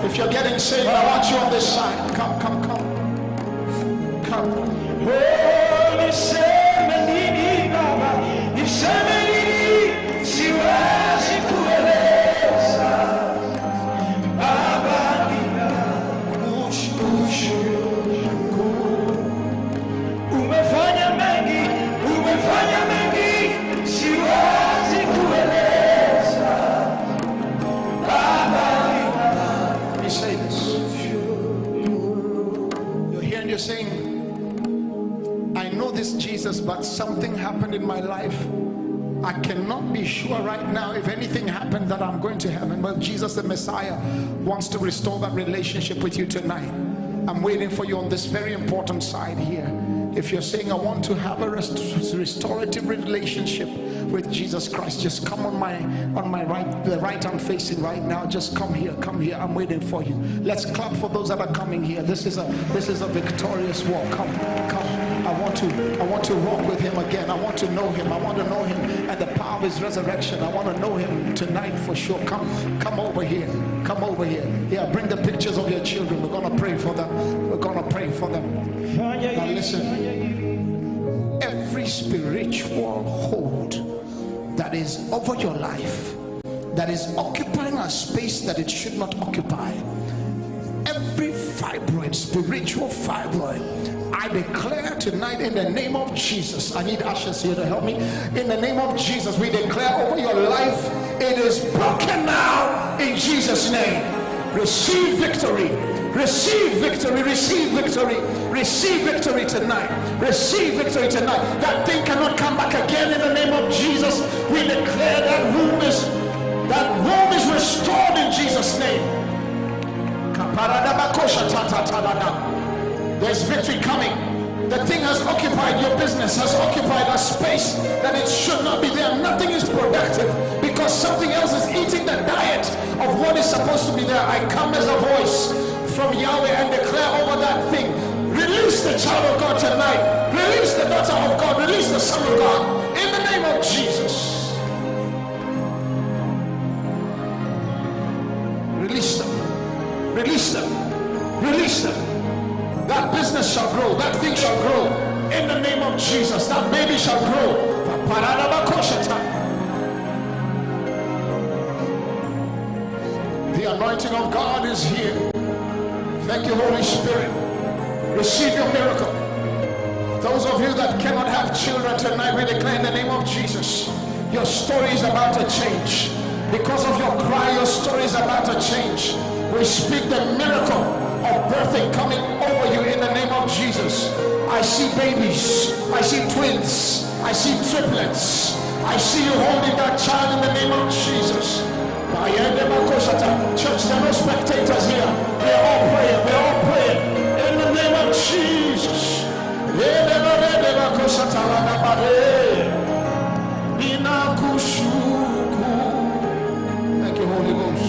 if you're getting saved, I want you on this side. Come. But something happened in my life. I cannot be sure right now if anything happened that I'm going to heaven, but Jesus the Messiah wants to restore that relationship with you tonight. I'm waiting for you on this very important side here. If you're saying, I want to have a restorative relationship with Jesus Christ, just come on my right, the right I'm facing right now. Just come here. I'm waiting for you. Let's clap for those that are coming here. This is a victorious walk. Come. I want to walk with him again. I want to know him. I want to know him and the power of his resurrection. I want to know him tonight for sure. Come over here. Come over here. Yeah, bring the pictures of your children. We're going to pray for them. Now listen. Every spiritual hold that is over your life, that is occupying a space that it should not occupy, every fibroid, spiritual fibroid, I declare tonight in the name of Jesus. I need ushers here to help me. In the name of Jesus, we declare over your life, it is broken now in Jesus' name. Receive victory. Receive victory. Receive victory. Receive victory tonight. Receive victory tonight. That thing cannot come back again in the name of Jesus. We declare that womb is restored in Jesus' name. There's victory coming. The thing has occupied your business, has occupied a space that it should not be there. Nothing is productive because something else is eating the diet of what is supposed to be there. I come as a voice from Yahweh and declare over that thing. Release the child of God tonight. Release the daughter of God. Release the son of God in the name of Jesus. Release them. Release them. Release them. That business shall grow. That thing shall grow in the name of Jesus. That baby shall grow. The anointing of God is here. Thank you, Holy Spirit. Receive your miracle. Those of you that cannot have children tonight, we declare in the name of Jesus, your story is about to change. Because of your cry, your story is about to change. We speak the miracle of birthing coming over you in the name of Jesus. I see babies. I see twins. I see triplets. I see you holding that child in the name of Jesus. Church, there are no spectators here. We are all praying. We are all praying in the name of Jesus. Thank you, Holy Ghost.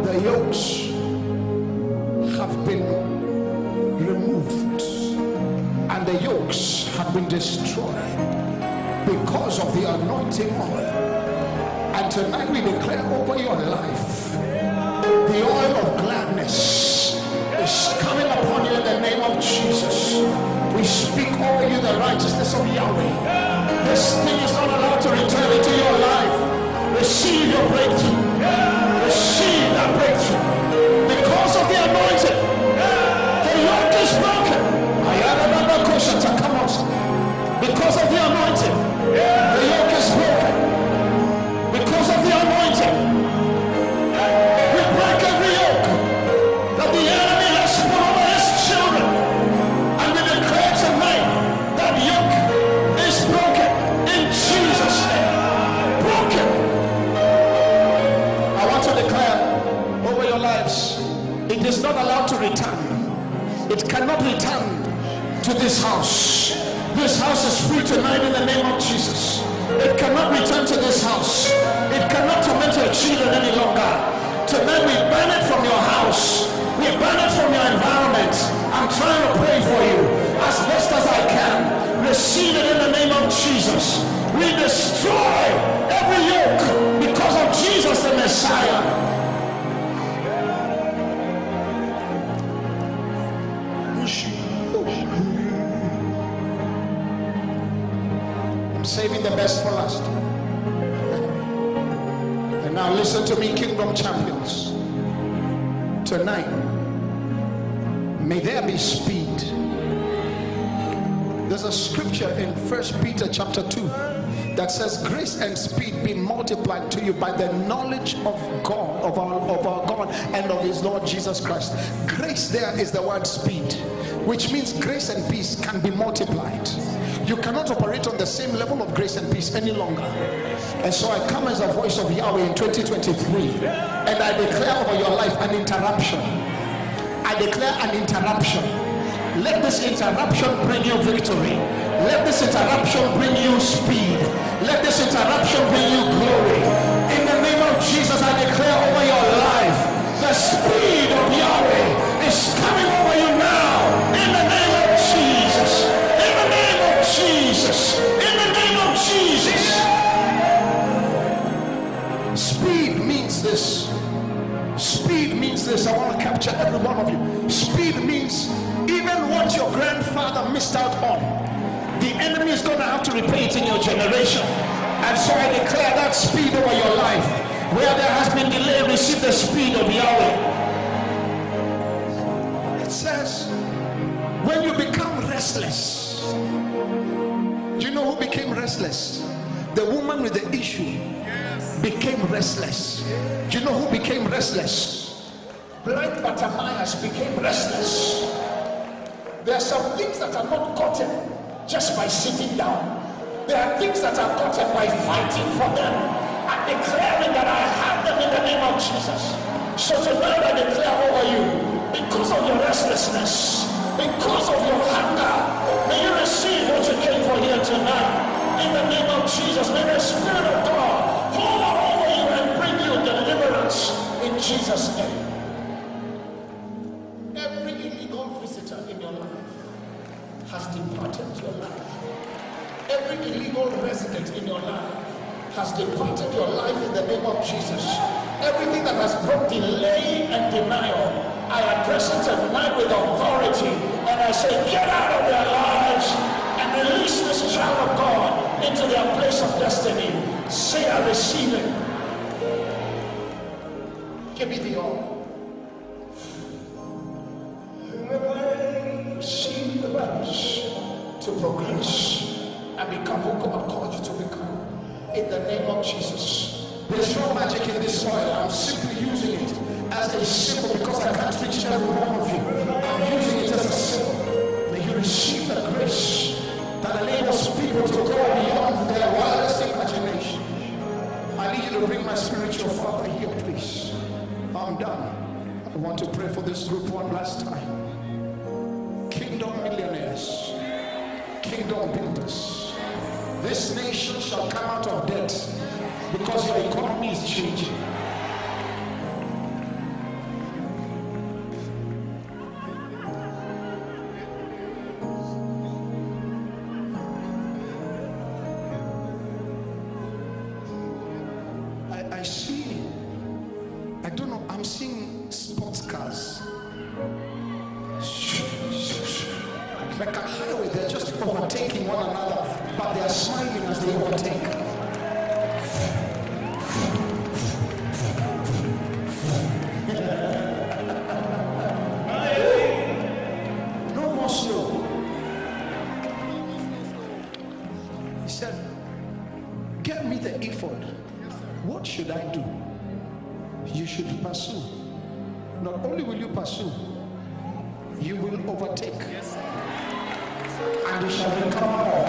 The yokes have been removed and the yokes have been destroyed because of the anointing oil. And tonight we declare over your life, the oil of gladness is coming upon you in the name of Jesus. We speak over you the righteousness of Yahweh. This thing is not allowed to return into your life. Receive your breakthrough. Receive that breakthrough. Because of the anointing, the yoke is broken. Come on. Because of the anointing, the yoke is broken. Because of the anointing, we break every yoke that the enemy has put over his children. And we declare tonight that yoke is broken in Jesus' name. Broken. I want to declare over your lives, it is not allowed to return. It cannot return to this house. This house is free tonight in the name of Jesus. It cannot return to this house. It cannot torment your children any longer. Tonight we ban it from your house. We ban it from your environment. I'm trying to pray for you as best as I can. Receive it in the name of Jesus. We destroy every yoke because of Jesus the Messiah. I'm saving the best for last. And now listen to me, kingdom champions. Tonight, may there be speed. There's a scripture in 1 Peter chapter 2 that says, grace and speed be multiplied to you by the knowledge of God, of our God and of his Lord Jesus Christ. Grace there is the word speed, which means grace and peace can be multiplied. You cannot operate on the same level of grace and peace any longer. And so I come as a voice of Yahweh in 2023, and I declare over your life an interruption. I declare an interruption. Let this interruption bring you victory. Let this interruption bring you speed. Let this interruption bring you glory. In the name of Jesus, I declare over your life, the speed of Yahweh is coming over you now. In the name of Jesus. In the name of Jesus. In the name of Jesus. Speed means this. Speed means this. I want to capture every one of you. Speed means even what your grandfather missed out on, the enemy is going to have to repay it in your generation. And so I declare that speed over your life. Where there has been delay, receive the speed of Yahweh. It says, when you become restless, do you know who became restless? The woman with the issue became restless. Do you know who became restless? Blind Bartimaeus became restless. There are some things that are not gotten just by sitting down. There are things that are gotten by fighting for them and declaring that I have them in the name of Jesus. So tonight I declare over you, because of your restlessness, because of your hunger, may you receive what you came for here tonight. In the name of Jesus, may the Spirit of God hover over you and bring you deliverance in Jesus' name. Every illegal visitor in your life has departed your life. Every illegal resident in your life has departed your life in the name of Jesus. Everything that has brought delay and denial, I address it tonight with authority, and I say, get out of their lives and release this child of God into their place of destiny. Say, I receive it. Give me the oil. Receive the grace to progress and become who God called you to become. In the name of Jesus. There's no magic in this oil. I'm simply using it as a symbol because I can't reach every one of you. I'm using it as a symbol. May you receive the grace that enables people to go beyond their wildest imagination. I need you to bring my spiritual father here, please. I'm done. I want to pray for this group one last time. Kingdom millionaires, kingdom builders. This nation shall come out of debt because your economy is changing. I see, I don't know, I'm seeing sports cars. Like a highway, they're just overtaking one another, but they are smiling as they overtake. No more slow. He said, get me the ephod. What should I do? You should pursue. Not only will you pursue, you will overtake. And you shall recover all.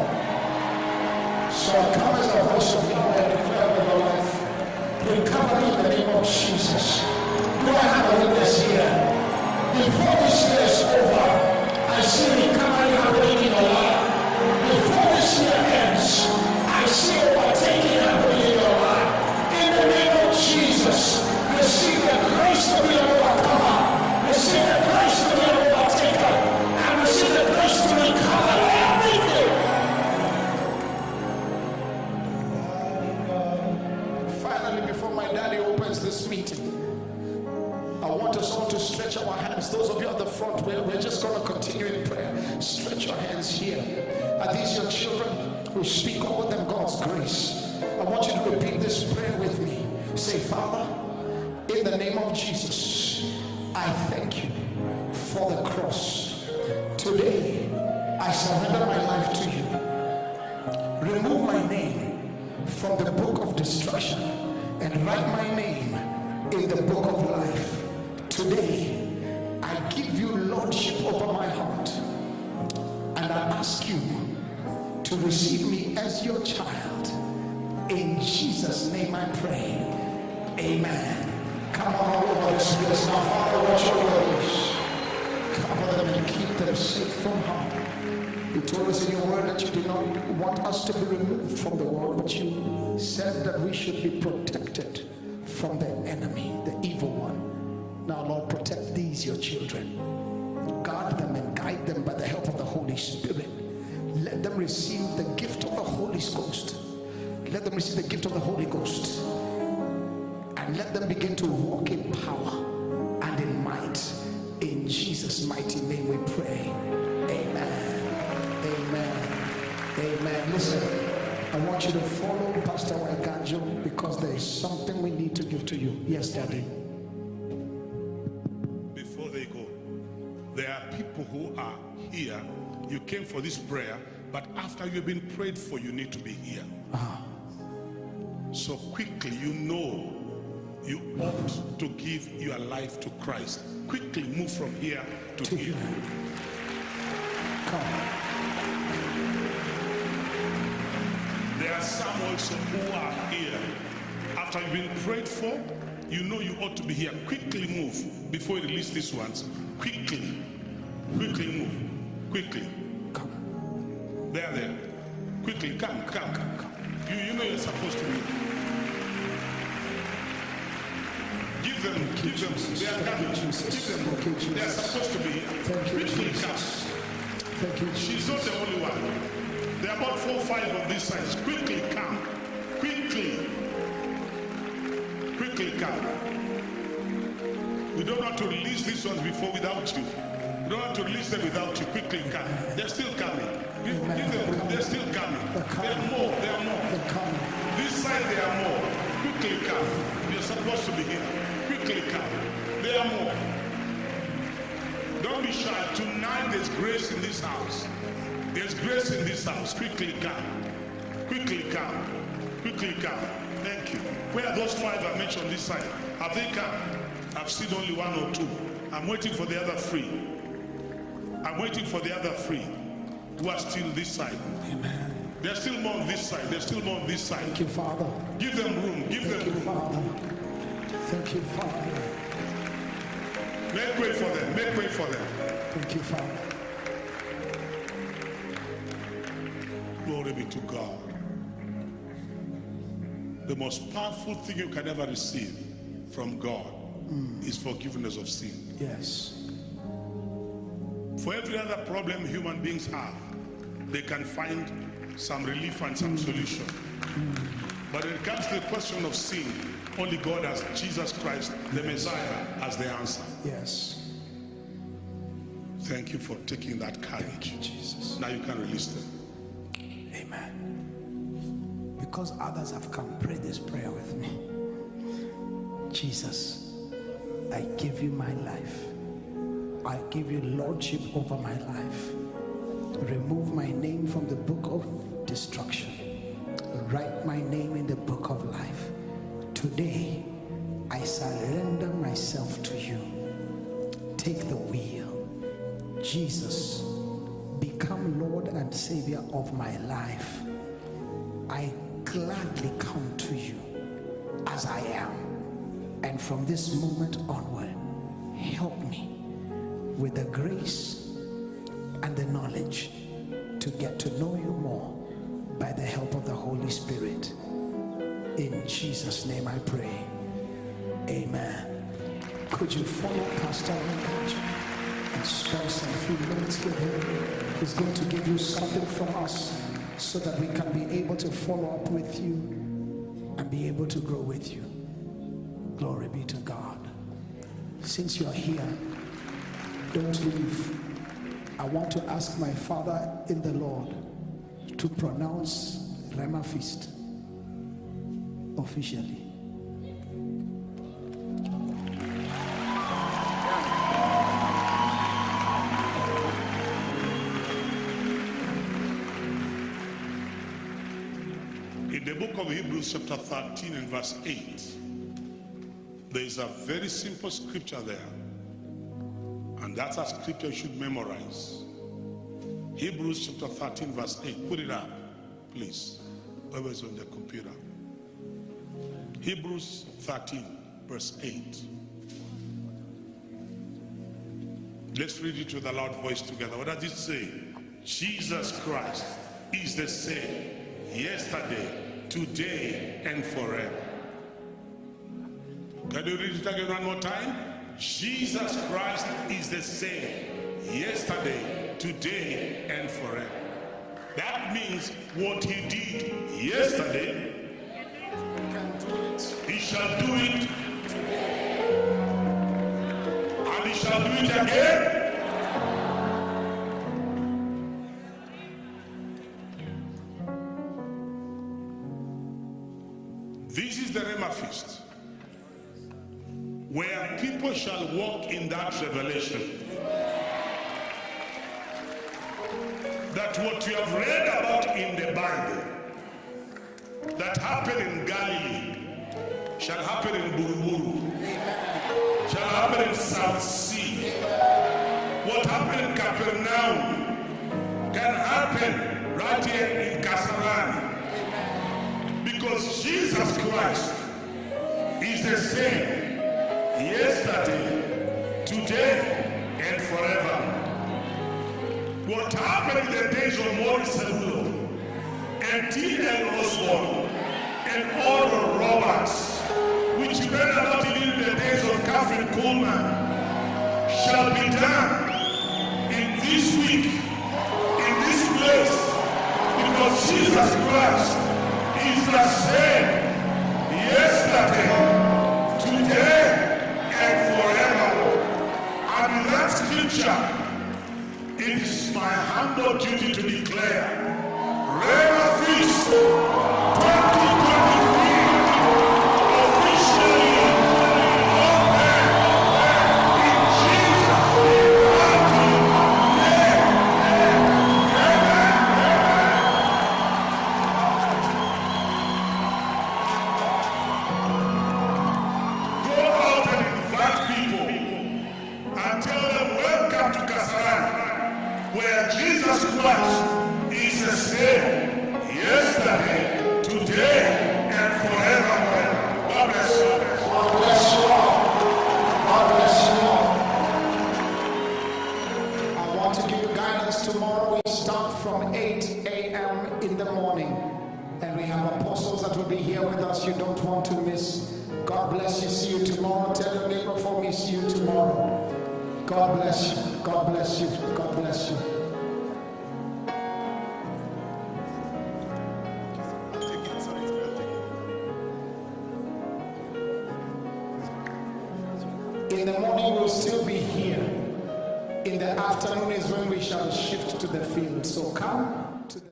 So I come as a voice of Yahweh and declare over your life, recovery in the name of Jesus. Do I have a witness here? Before this year is over, I see recovery happening in your life. Before this year ends, I see overtaking happening in your life. In the name of Jesus, receive the grace to be an overcomer. Receive the grace to be an overtaker. And receive the grace to recover everything. Finally, before my daddy opens this meeting, I want us all to stretch our hands. Those of you at the front, we're just going to continue in prayer. Stretch your hands here. Are these your children? We speak over them God's grace. I want you to repeat this prayer with me. Say, Father, in the name of Jesus, I thank you for the cross. Today, I I surrender my life to you. Remove my name from the book of destruction and write my name in the book of life. Today, I give you lordship over my heart, and I ask you to receive me as your child. In Jesus' name I pray. Amen. Come on, all over this place now. Father, watch your words. Cover them and keep them safe from harm. You told us in your word that you did not want us to be removed from the world, but you said that we should be protected from the enemy, the evil one. Now, Lord, protect these, your children. Guard them and guide them by the help of the Holy Spirit. Let them receive the gift of the Holy Ghost. Let them receive the gift of the Holy Ghost. And let them begin to walk in power and in might. In Jesus' mighty name we pray. Amen. Amen. Amen. Listen, I want you to follow Pastor Waiganjo because there is something we need to give to you. Yes, Daddy. Before they go, there are people who are here. You came for this prayer, but after you've been prayed for, you need to be here. So quickly, you ought to give your life to Christ. Quickly move from here to here. Come. There are some also who are here. After you've been prayed for, you ought to be here. Quickly move before you release these ones. Quickly move. Quickly. Come. There. Quickly, come. You know you're supposed to be. Give them. They are coming. Give them. They are supposed to be here. Quickly come. Thank you. She's not the only one. There are about 4 or 5 on this side. Quickly come. Quickly come. We don't want to release these ones without you. We don't want to release them without you. Quickly come. They're still coming. Give them. They're still coming. There are more. This side there are more. Quickly come. You're supposed to be here. Quickly come. There are more. Don't be shy. Tonight there's grace in this house. There's grace in this house. Quickly come. Thank you. Where are those 5 I mentioned this side? Have they come? I've seen only 1 or 2. I'm waiting for the other 3. Who are still this side. Amen. There's still more on this side. Thank you, Father. Give them room. Thank you, Father. Thank you, Father. Make way for them. Thank you, Father. Glory be to God. The most powerful thing you can ever receive from God is forgiveness of sin. Yes. For every other problem human beings have, they can find some relief and some solution. But when it comes to the question of sin, only God has Jesus Christ, the Messiah, as the answer. Yes. Thank you for taking that courage. Thank you, Jesus. Now you can release them. Amen. Because others have come, pray this prayer with me. Jesus, I give you my life. I give you lordship over my life. Remove my name from the book of destruction. Write my name in the book of life. Today, I surrender myself to you. Take the wheel. Jesus, become Lord and Savior of my life. I gladly come to you as I am. And from this moment onward, help me with the grace and the knowledge to get to know you more by the help of the Holy Spirit. In Jesus' name I pray. Amen. Could you follow Pastor Waiganjo and spend some few minutes with him? He's going to give you something from us so that we can be able to follow up with you and be able to grow with you. Glory be to God. Since you're here, don't leave. I want to ask my Father in the Lord to pronounce Rhema Feast officially. the book of Hebrews chapter 13 and verse 8, there is a very simple scripture there. And that's a scripture you should memorize. Hebrews chapter 13 verse 8. Put it up, please. Whoever's on the computer. Hebrews 13 verse 8. Let's read it with a loud voice together. What does it say? Jesus Christ is the same yesterday, today, and forever. Can you read it again one more time? Jesus Christ is the same yesterday, today, and forever. That means what he did yesterday, he shall do it, and he shall do it again. This is the Rhema feast, where people shall walk in that revelation. That what you have read about in the Bible, that happened in Galilee, shall happen in Buruburu, shall happen in South Sea. What happened in Capernaum can happen right here in Kasarani. Because Jesus Christ is the same yesterday, today, and forever. What happened in the days of Morris Cebulo and T.L. Osborne and Oral Roberts, which read about it in the days of Catherine Coleman, shall be done in this week, in this place, because Jesus Christ is the same yesterday, today, and forever. And in that scripture, it is my humble duty to declare Rhema Feast 2023 officially open in Jesus' mighty name. Go out and invite people and tell them, welcome to Kasarani, where Jesus Christ is the same yesterday, today, and forevermore. God bless you. God bless you all. God bless you all. I want to give you guidance tomorrow. We start from 8 a.m. in the morning. And we have apostles that will be here with us. You don't want to miss. God bless you. See you tomorrow. Tell your neighbor for me. See you tomorrow. God bless you. God bless you. God bless you. In the morning we'll still be here. In the afternoon is when we shall shift to the field. So come to the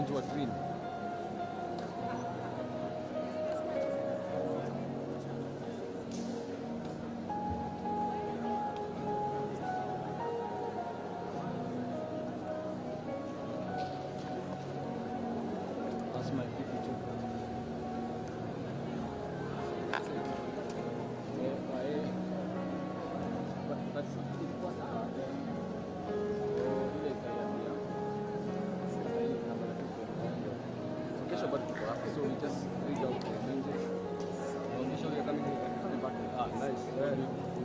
ones who are green. That's my people too. But it was ile ikaiambia sasa hii namba ya people. So kesho bado tuko hapo, so we just read out the messages. Maonyesho ya coming back. Ah, nice.